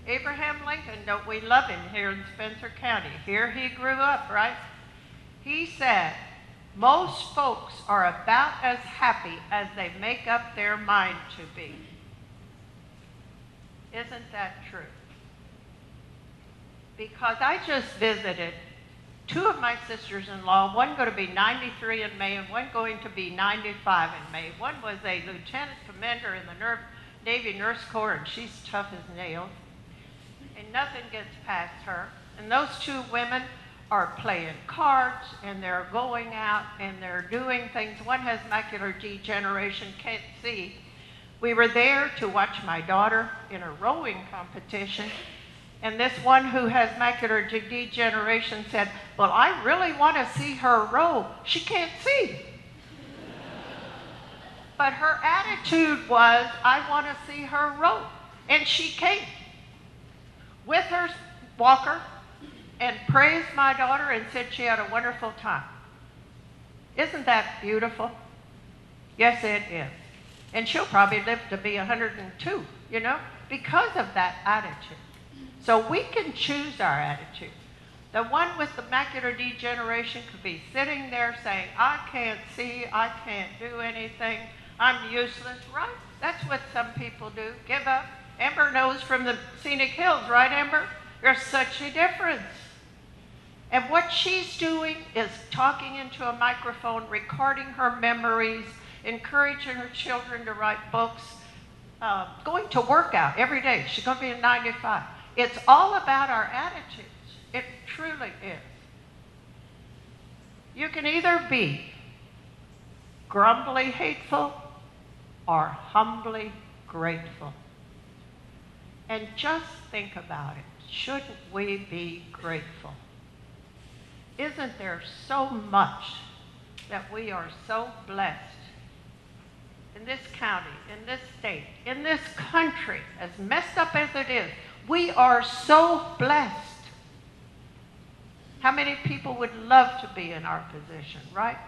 Abraham Lincoln, don't we love him here in Spencer County? Here he grew up, right? He said, "Most folks are about as happy as they make up their mind to be." Isn't that true? Because I just visited two of my sisters-in-law, one going to be 93 in May and one going to be 95 in May. One was a lieutenant commander in the Navy Nurse Corps, and she's tough as nails. And nothing gets past her. And those two women are playing cards, and they're going out, and they're doing things. One has macular degeneration, can't see. We were there to watch my daughter in a rowing competition, And this one who has macular degeneration said, well, I really want to see her robe. She can't see. But her attitude was, I want to see her robe. And she came with her walker and praised my daughter and said she had a wonderful time. Isn't that beautiful? Yes, it is. And she'll probably live to be 102, because of that attitude. So we can choose our attitude. The one with the macular degeneration could be sitting there saying, I can't see, I can't do anything, I'm useless, right? That's what some people do, give up. Amber knows from the scenic hills, right, Amber? There's such a difference. And what she's doing is talking into a microphone, recording her memories, encouraging her children to write books, going to work out every day. She's going to be a 9 to 5. It's all about our attitudes. It truly is. You can either be grumbly hateful or humbly grateful. And just think about it. Shouldn't we be grateful? Isn't there so much that we are so blessed in this county, in this state, in this country, as messed up as it is? We are so blessed. How many people would love to be in our position, right?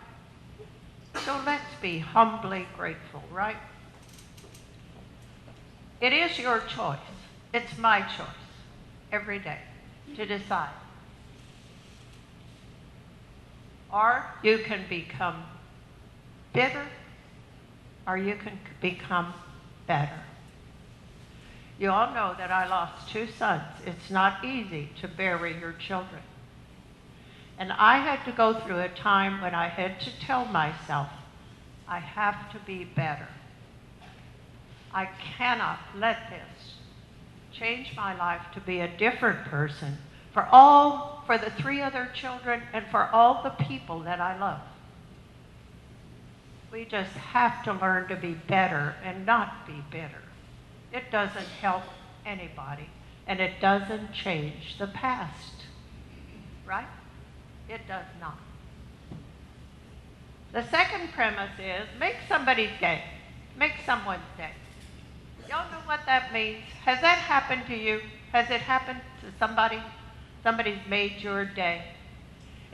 So let's be humbly grateful, right? It is your choice. It's my choice every day to decide. Or you can become bitter, or you can become better. You all know that I lost 2 sons. It's not easy to bury your children. And I had to go through a time when I had to tell myself, I have to be better. I cannot let this change my life to be a different person for the 3 other children and for all the people that I love. We just have to learn to be better and not be bitter. It doesn't help anybody, and it doesn't change the past, right? It does not. The second premise is make somebody's day. Make someone's day. Y'all know what that means? Has that happened to you? Has it happened to somebody? Somebody's made your day.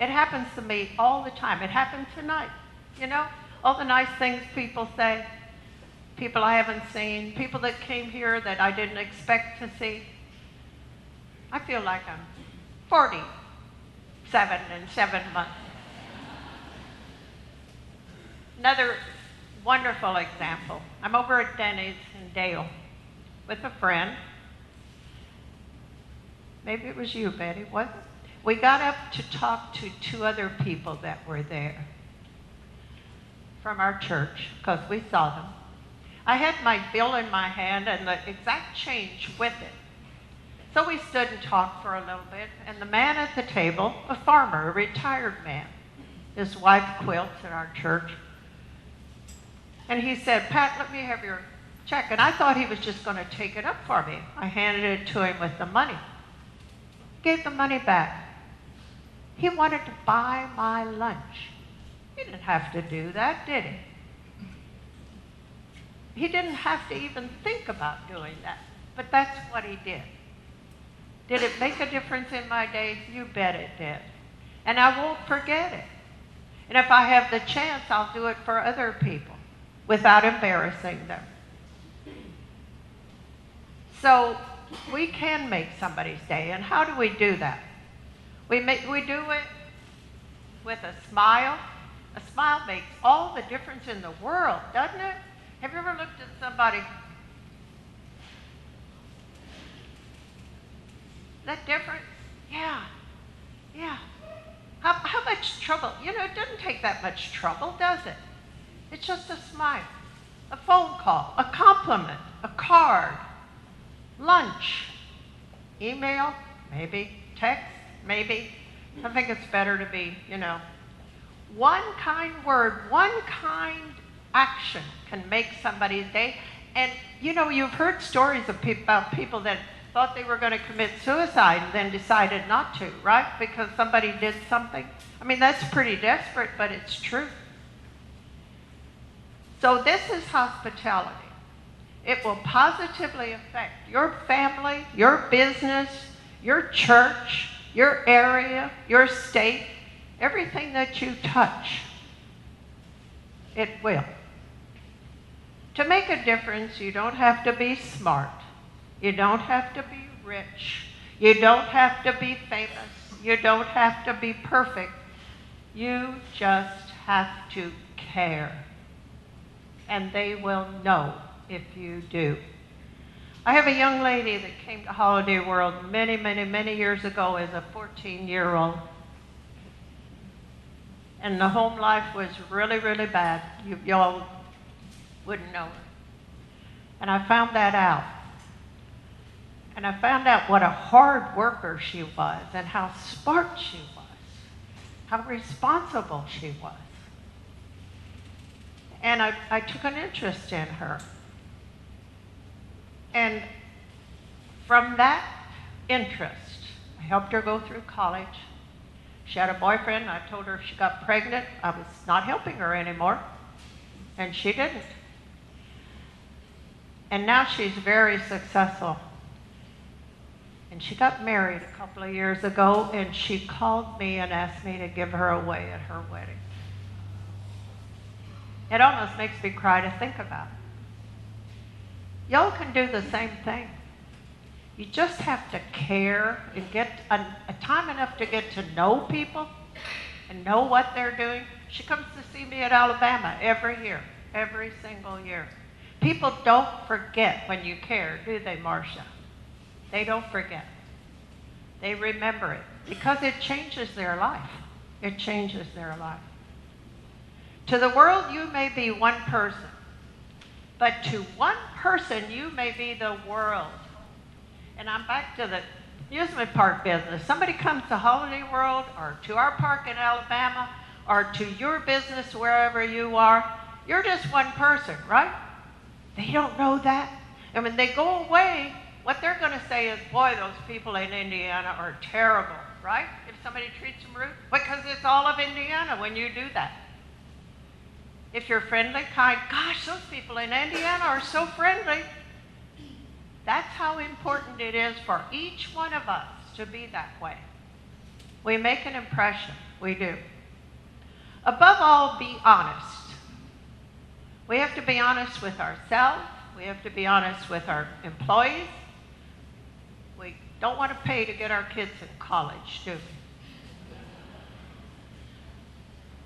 It happens to me all the time. It happened tonight. All the nice things people say, people I haven't seen, people that came here that I didn't expect to see. I feel like I'm 47 in 7 months. Another wonderful example. I'm over at Denny's in Dale with a friend. Maybe it was you, Betty, wasn't it? We got up to talk to 2 other people that were there from our church because we saw them. I had my bill in my hand and the exact change with it. So we stood and talked for a little bit, and the man at the table, a farmer, a retired man, his wife quilts at our church, and he said, Pat, let me have your check. And I thought he was just going to take it up for me. I handed it to him with the money. Gave the money back. He wanted to buy my lunch. He didn't have to do that, did he? He didn't have to even think about doing that. But that's what he did. Did it make a difference in my day? You bet it did. And I won't forget it. And if I have the chance, I'll do it for other people without embarrassing them. So we can make somebody's day. And how do we do that? We do it with a smile. A smile makes all the difference in the world, doesn't it? Have you ever looked at somebody? Is that different? Yeah. How much trouble? It doesn't take that much trouble, does it? It's just a smile, a phone call, a compliment, a card, lunch, email, maybe, text, maybe. I think it's better to be, one kind word, one kind action can make somebody's day. And, you've heard stories of about people that thought they were going to commit suicide and then decided not to, right? Because somebody did something. I mean, that's pretty desperate, but it's true. So this is hospitality. It will positively affect your family, your business, your church, your area, your state, everything that you touch. It will. To make a difference, you don't have to be smart. You don't have to be rich. You don't have to be famous. You don't have to be perfect. You just have to care. And they will know if you do. I have a young lady that came to Holiday World many years ago as a 14-year-old. And the home life was really bad. Y'all wouldn't know her. And I found that out. And I found out what a hard worker she was and how smart she was, how responsible she was. And I took an interest in her. And from that interest, I helped her go through college. She had a boyfriend. I told her if she got pregnant, I was not helping her anymore. And she didn't. And now she's very successful. And she got married a couple of years ago, and she called me and asked me to give her away at her wedding. It almost makes me cry to think about it. Y'all can do the same thing. You just have to care and get a time enough to get to know people and know what they're doing. She comes to see me at Alabama every year, every single year. People don't forget when you care, do they, Marcia? They don't forget. They remember it because it changes their life. It changes their life. To the world, you may be one person, but to one person, you may be the world. And I'm back to the amusement park business. Somebody comes to Holiday World or to our park in Alabama or to your business wherever you are, you're just one person, right? They don't know that. And when they go away, what they're going to say is, boy, those people in Indiana are terrible, right? If somebody treats them rude, because it's all of Indiana when you do that. If you're friendly, kind, gosh, those people in Indiana are so friendly. That's how important it is for each one of us to be that way. We make an impression. We do. Above all, be honest. We have to be honest with ourselves. We have to be honest with our employees. We don't want to pay to get our kids in college, do we?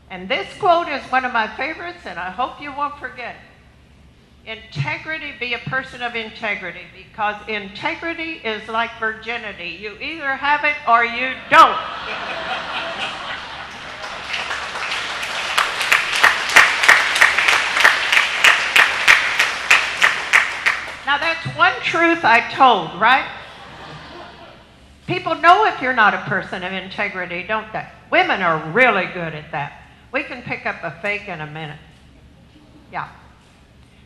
And this quote is one of my favorites, and I hope you won't forget it. Integrity, be a person of integrity, because integrity is like virginity. You either have it or you don't. Now that's one truth I told, right? People know if you're not a person of integrity, don't they? Women are really good at that. We can pick up a fake in a minute. Yeah.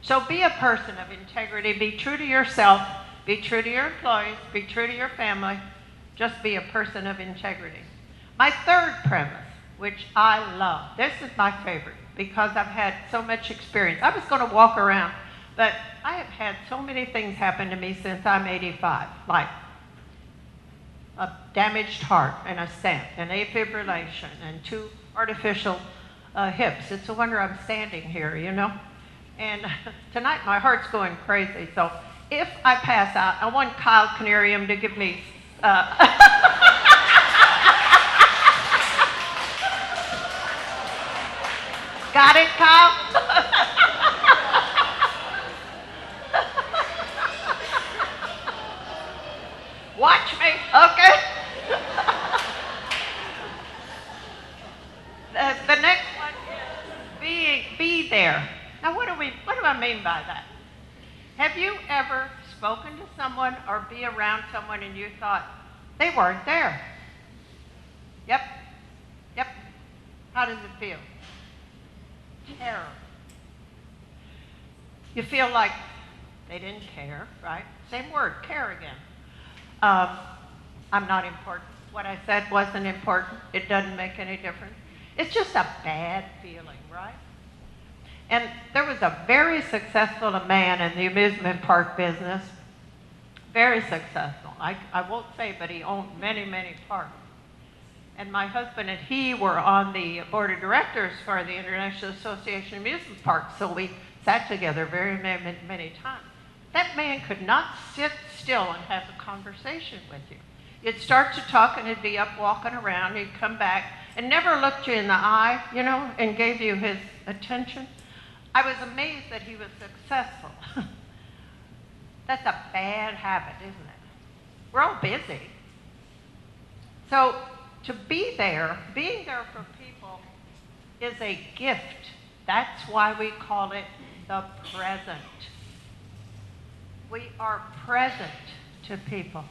So be a person of integrity. Be true to yourself. Be true to your employees. Be true to your family. Just be a person of integrity. My third premise, which I love, this is my favorite because I've had so much experience. I was going to walk around, but I have had so many things happen to me since I'm 85, like a damaged heart and a stent and afibrillation and 2 artificial hips. It's a wonder I'm standing here, you know. And tonight my heart's going crazy. So if I pass out, I want Kyle Canarium to give me... Got it, Kyle? Watch me, okay? The next one is be there. Now, what do I mean by that? Have you ever spoken to someone or be around someone and you thought, they weren't there? Yep. How does it feel? Terror. You feel like they didn't care, right? Same word, care again. Um, I'm not important. What I said wasn't important. It doesn't make any difference. It's just a bad feeling, right? And there was a very successful man in the amusement park business, very successful. I won't say, but he owned many, many parks. And my husband and he were on the board of directors for the International Association of Amusement Parks, so we sat together very many, many times. That man could not sit still and have a conversation with you. You'd start to talk and he'd be up walking around, he'd come back and never looked you in the eye, you know, and gave you his attention. I was amazed that he was successful. That's a bad habit, isn't it? We're all busy. So to be there, being there for people is a gift. That's why we call it the present. We are present to people.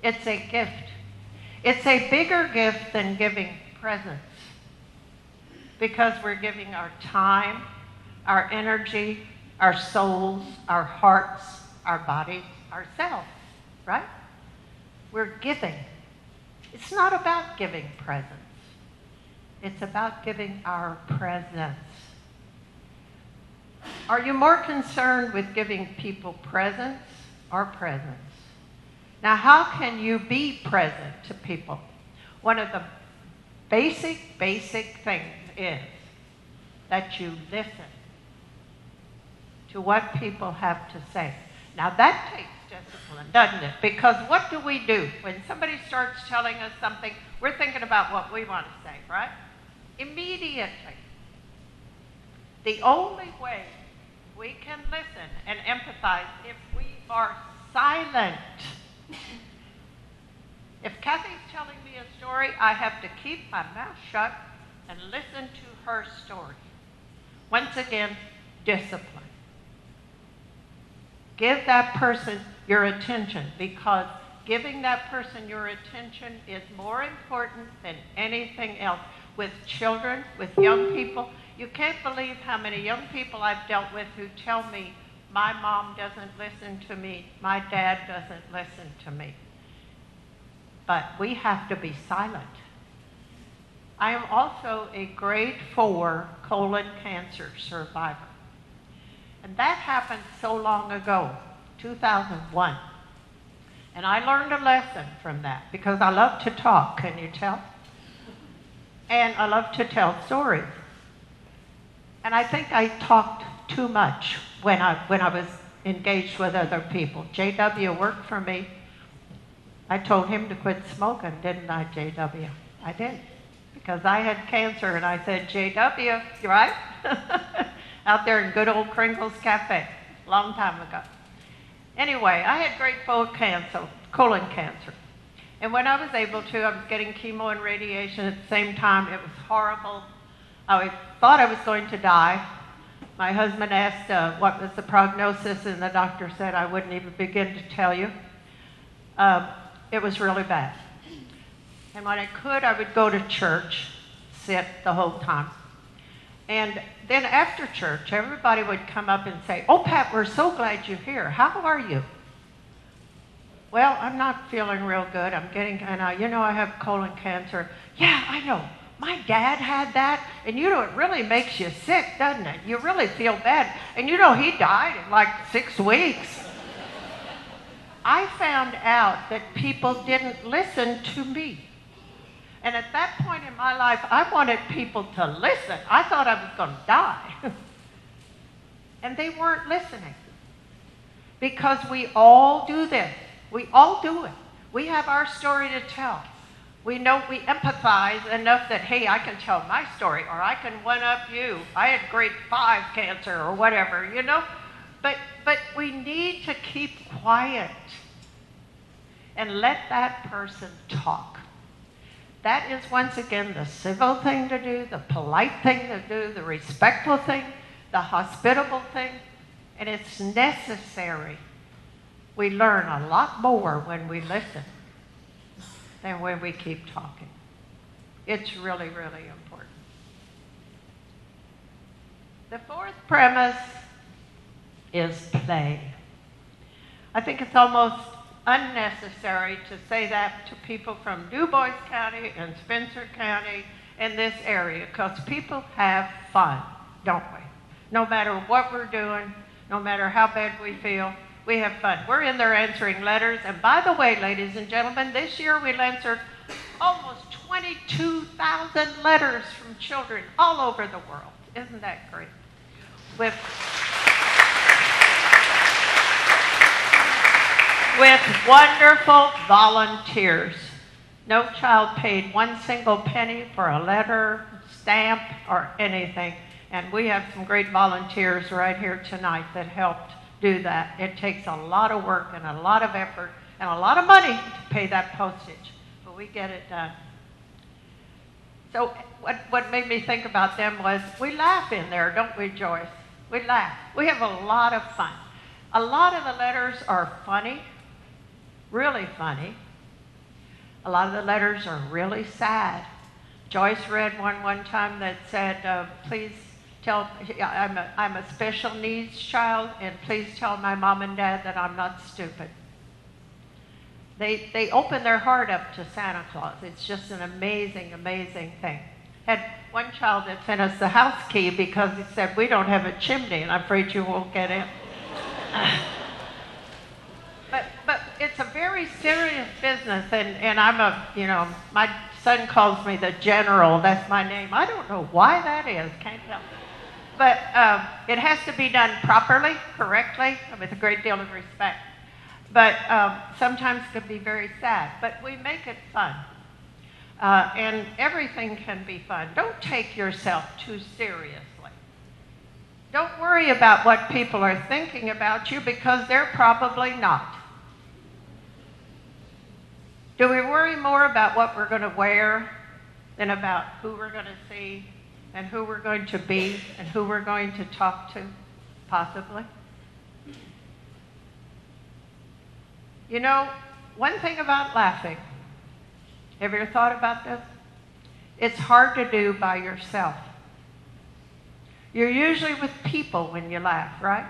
It's a gift. It's a bigger gift than giving presents because we're giving our time, our energy, our souls, our hearts, our bodies, ourselves, right? We're giving. It's not about giving presents. It's about giving our presence. Are you more concerned with giving people presents or presents? Now, how can you be present to people? One of the basic things is that you listen to what people have to say. Now, that takes discipline, doesn't it? Because what do? When somebody starts telling us something, we're thinking about what we want to say, right? Immediately. The only way we can listen and empathize if we are silent. If Kathy's telling me a story, I have to keep my mouth shut and listen to her story. Once again, discipline. Give that person your attention because giving that person your attention is more important than anything else. With children, with young people, you can't believe how many young people I've dealt with who tell me, my mom doesn't listen to me, my dad doesn't listen to me. But we have to be silent. I am also a grade 4 colon cancer survivor. And that happened so long ago, 2001. And I learned a lesson from that because I love to talk, can you tell? And I love to tell stories. And I think I talked too much when I was engaged with other people. JW worked for me. I told him to quit smoking, didn't I, JW? I did. Because I had cancer and I said, JW, you right? Out there in good old Kringle's Cafe, a long time ago. Anyway, I had grade 4 cancer, colon cancer. And when I was able to, I was getting chemo and radiation at the same time. It was horrible. I thought I was going to die. My husband asked what was the prognosis, and the doctor said I wouldn't even begin to tell you. It was really bad. And when I could, I would go to church, sit the whole time. And then after church, everybody would come up and say, "Oh, Pat, we're so glad you're here. How are you?" "Well, I'm not feeling real good. I'm getting, and I have colon cancer." "Yeah, I know. My dad had that, and it really makes you sick, doesn't it? You really feel bad. And he died in like 6 weeks." I found out that people didn't listen to me. And at that point in my life, I wanted people to listen. I thought I was going to die. And they weren't listening. Because we all do this. We all do it. We have our story to tell. We know we empathize enough that, hey, I can tell my story, or I can one-up you. I had grade 5 cancer or whatever, But we need to keep quiet and let that person talk. That is, once again, the civil thing to do, the polite thing to do, the respectful thing, the hospitable thing, and it's necessary. We learn a lot more when we listen than when we keep talking. It's really, really important. The fourth premise is play. I think it's almost unnecessary to say that to people from Du Bois County and Spencer County and this area, because people have fun, don't we? No matter what we're doing, no matter how bad we feel, we have fun. We're in there answering letters, and by the way, ladies and gentlemen, this year we answered almost 22,000 letters from children all over the world. Isn't that great? With wonderful volunteers. No child paid one single penny for a letter, stamp, or anything. And we have some great volunteers right here tonight that helped do that. It takes a lot of work and a lot of effort and a lot of money to pay that postage, but we get it done. So what made me think about them was we laugh in there, don't we, Joyce? We laugh. We have a lot of fun. A lot of the letters are funny, really funny. A lot of the letters are really sad. Joyce read one time that said, please tell, I'm a special needs child, and please tell my mom and dad that I'm not stupid. They open their heart up to Santa Claus. It's just an amazing, amazing thing. Had one child that sent us the house key because he said, we don't have a chimney, and I'm afraid you won't get in. But it's a very serious business, and I'm my son calls me the General. That's my name. I don't know why that is. Can't tell. But it has to be done properly, correctly, with a great deal of respect. But sometimes it can be very sad. But we make it fun. And everything can be fun. Don't take yourself too seriously. Don't worry about what people are thinking about you, because they're probably not. Do we worry more about what we're going to wear than about who we're going to see and who we're going to be and who we're going to talk to, possibly? You know, one thing about laughing, have you ever thought about this? It's hard to do by yourself. You're usually with people when you laugh, right?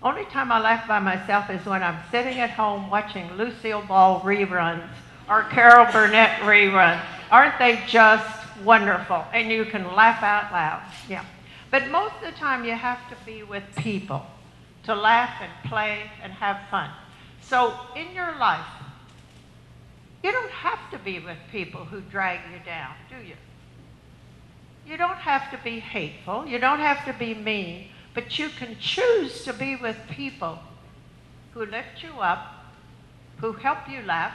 Only time I laugh by myself is when I'm sitting at home watching Lucille Ball reruns or Carol Burnett reruns. Aren't they just wonderful? And you can laugh out loud. Yeah. But most of the time you have to be with people to laugh and play and have fun. So in your life, you don't have to be with people who drag you down, do you? You don't have to be hateful. You don't have to be mean. But you can choose to be with people who lift you up, who help you laugh,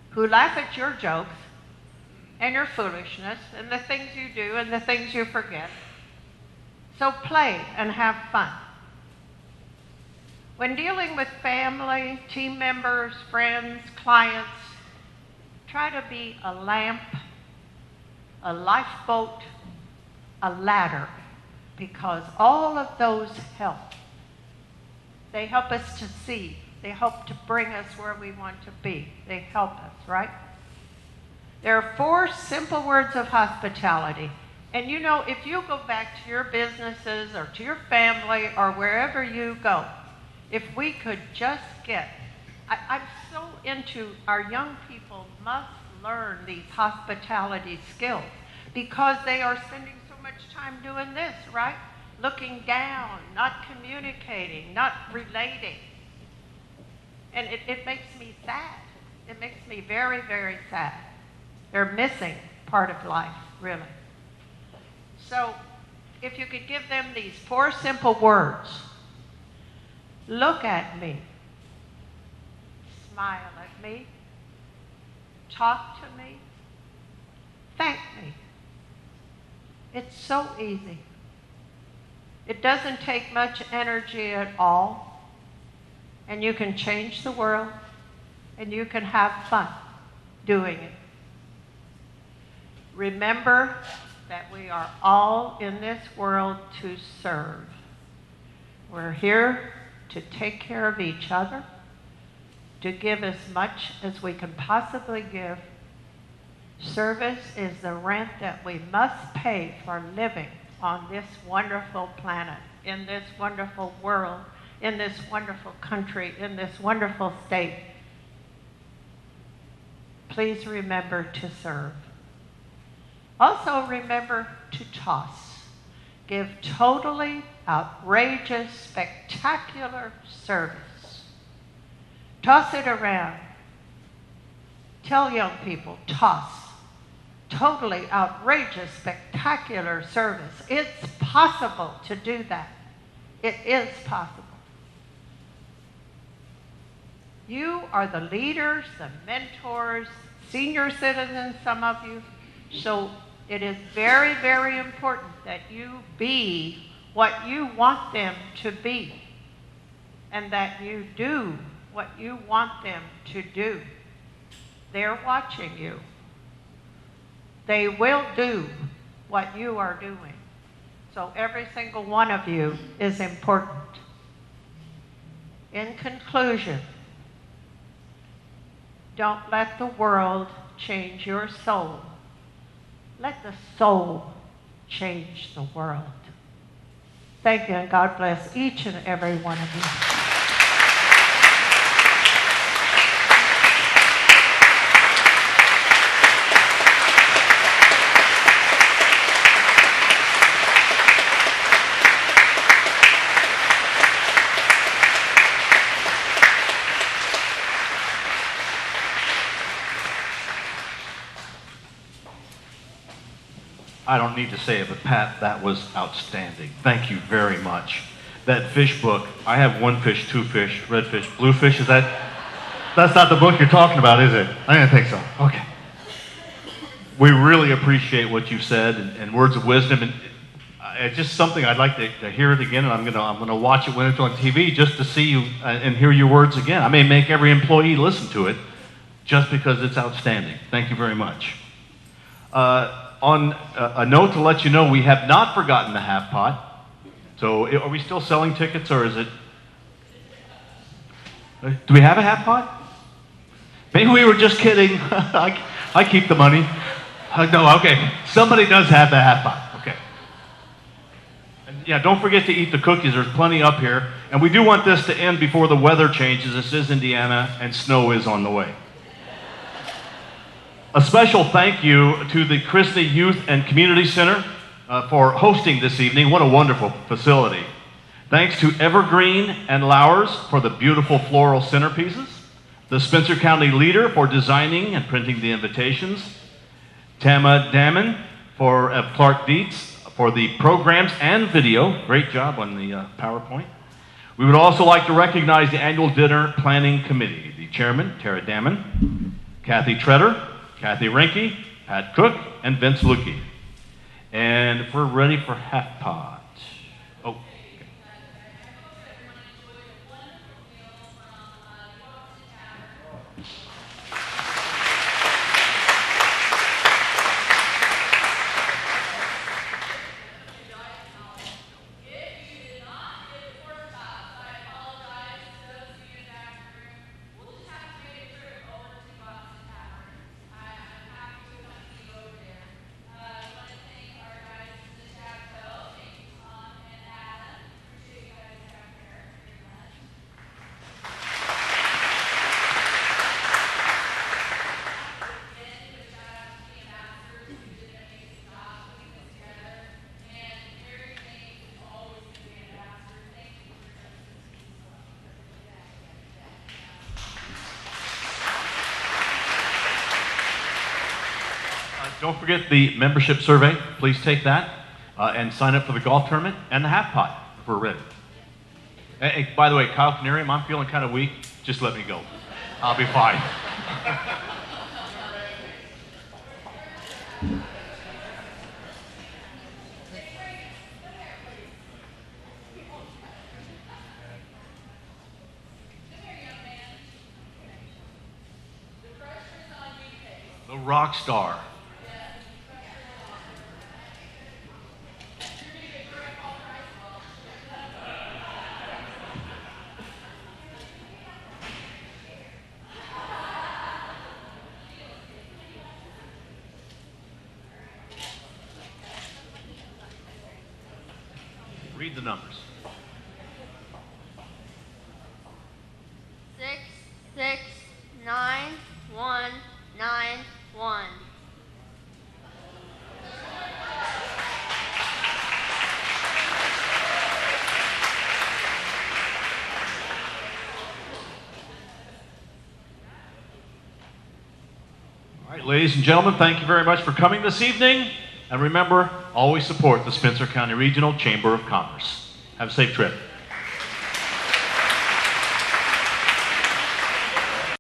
who laugh at your jokes and your foolishness and the things you do and the things you forget. So play and have fun. When dealing with family, team members, friends, clients, try to be a lamp, a lifeboat, a ladder, because all of those help. They help us to see. They help to bring us where we want to be. They help us, right? There are 4 simple words of hospitality. And you know, if you go back to your businesses or to your family or wherever you go, if we could just get, I'm so into our young people must learn these hospitality skills, because they are spending so much time doing this, right? Looking down, not communicating, not relating. And it makes me sad. It makes me very, very sad. They're missing part of life, really. So if you could give them these 4 simple words: look at me, smile at me, talk to me, thank me. It's so easy. It doesn't take much energy at all, and you can change the world, and you can have fun doing it. Remember that we are all in this world to serve. We're here to take care of each other, to give as much as we can possibly give. Service is the rent that we must pay for living on this wonderful planet, in this wonderful world, in this wonderful country, in this wonderful state. please remember to serve. Also remember to toss. Give totally outrageous, spectacular service. Toss it around. Tell young people, toss. Totally outrageous, spectacular service. It's possible to do that. It is possible. You are the leaders, the mentors, senior citizens, some of you. So it is very, very important that you be what you want them to be, and that you do what you want them to do. They're watching you. They will do what you are doing. So every single one of you is important. In conclusion, don't let the world change your soul. Let the soul change the world. Thank you, and God bless each and every one of you. I don't need to say it, but Pat, that was outstanding. Thank you very much. That fish book, I have one fish, two fish, red fish, blue fish, that's not the book you're talking about, is it? I didn't think so. Okay. We really appreciate what you said and words of wisdom, and it's just something I'd like to hear it again, and I'm gonna watch it when it's on TV just to see you and hear your words again. I may make every employee listen to it just because it's outstanding. Thank you very much. On a note to let you know, we have not forgotten the half pot. So are we still selling tickets, or is it? Do we have a half pot? Maybe we were just kidding. I keep the money. No, okay. Somebody does have the half pot. Okay. And yeah, don't forget to eat the cookies. There's plenty up here. And we do want this to end before the weather changes. This is Indiana, and snow is on the way. A special thank you to the Christie Youth and Community Center for hosting this evening. What a wonderful facility. Thanks to Evergreen and Lowers for the beautiful floral centerpieces. The Spencer County Leader for designing and printing the invitations. Tama Damon for Clark Dietz for the programs and video. Great job on the PowerPoint. We would also like to recognize the annual dinner planning committee. The chairman, Tara Damon, Kathy Treader, Kathy Rinke, Pat Cook, and Vince Lukey. And if we're ready for half pot. Oh, okay. Don't forget the membership survey. Please take that and sign up for the golf tournament and the half pot if we're ready. Hey, by the way, Kyle Canarium, I'm feeling kind of weak. Just let me go. I'll be fine. The rock star. Read the numbers. 6, 6, 9, 1, 9. All right, ladies and gentlemen, thank you very much for coming this evening. And remember, always support the Spencer County Regional Chamber of Commerce. Have a safe trip.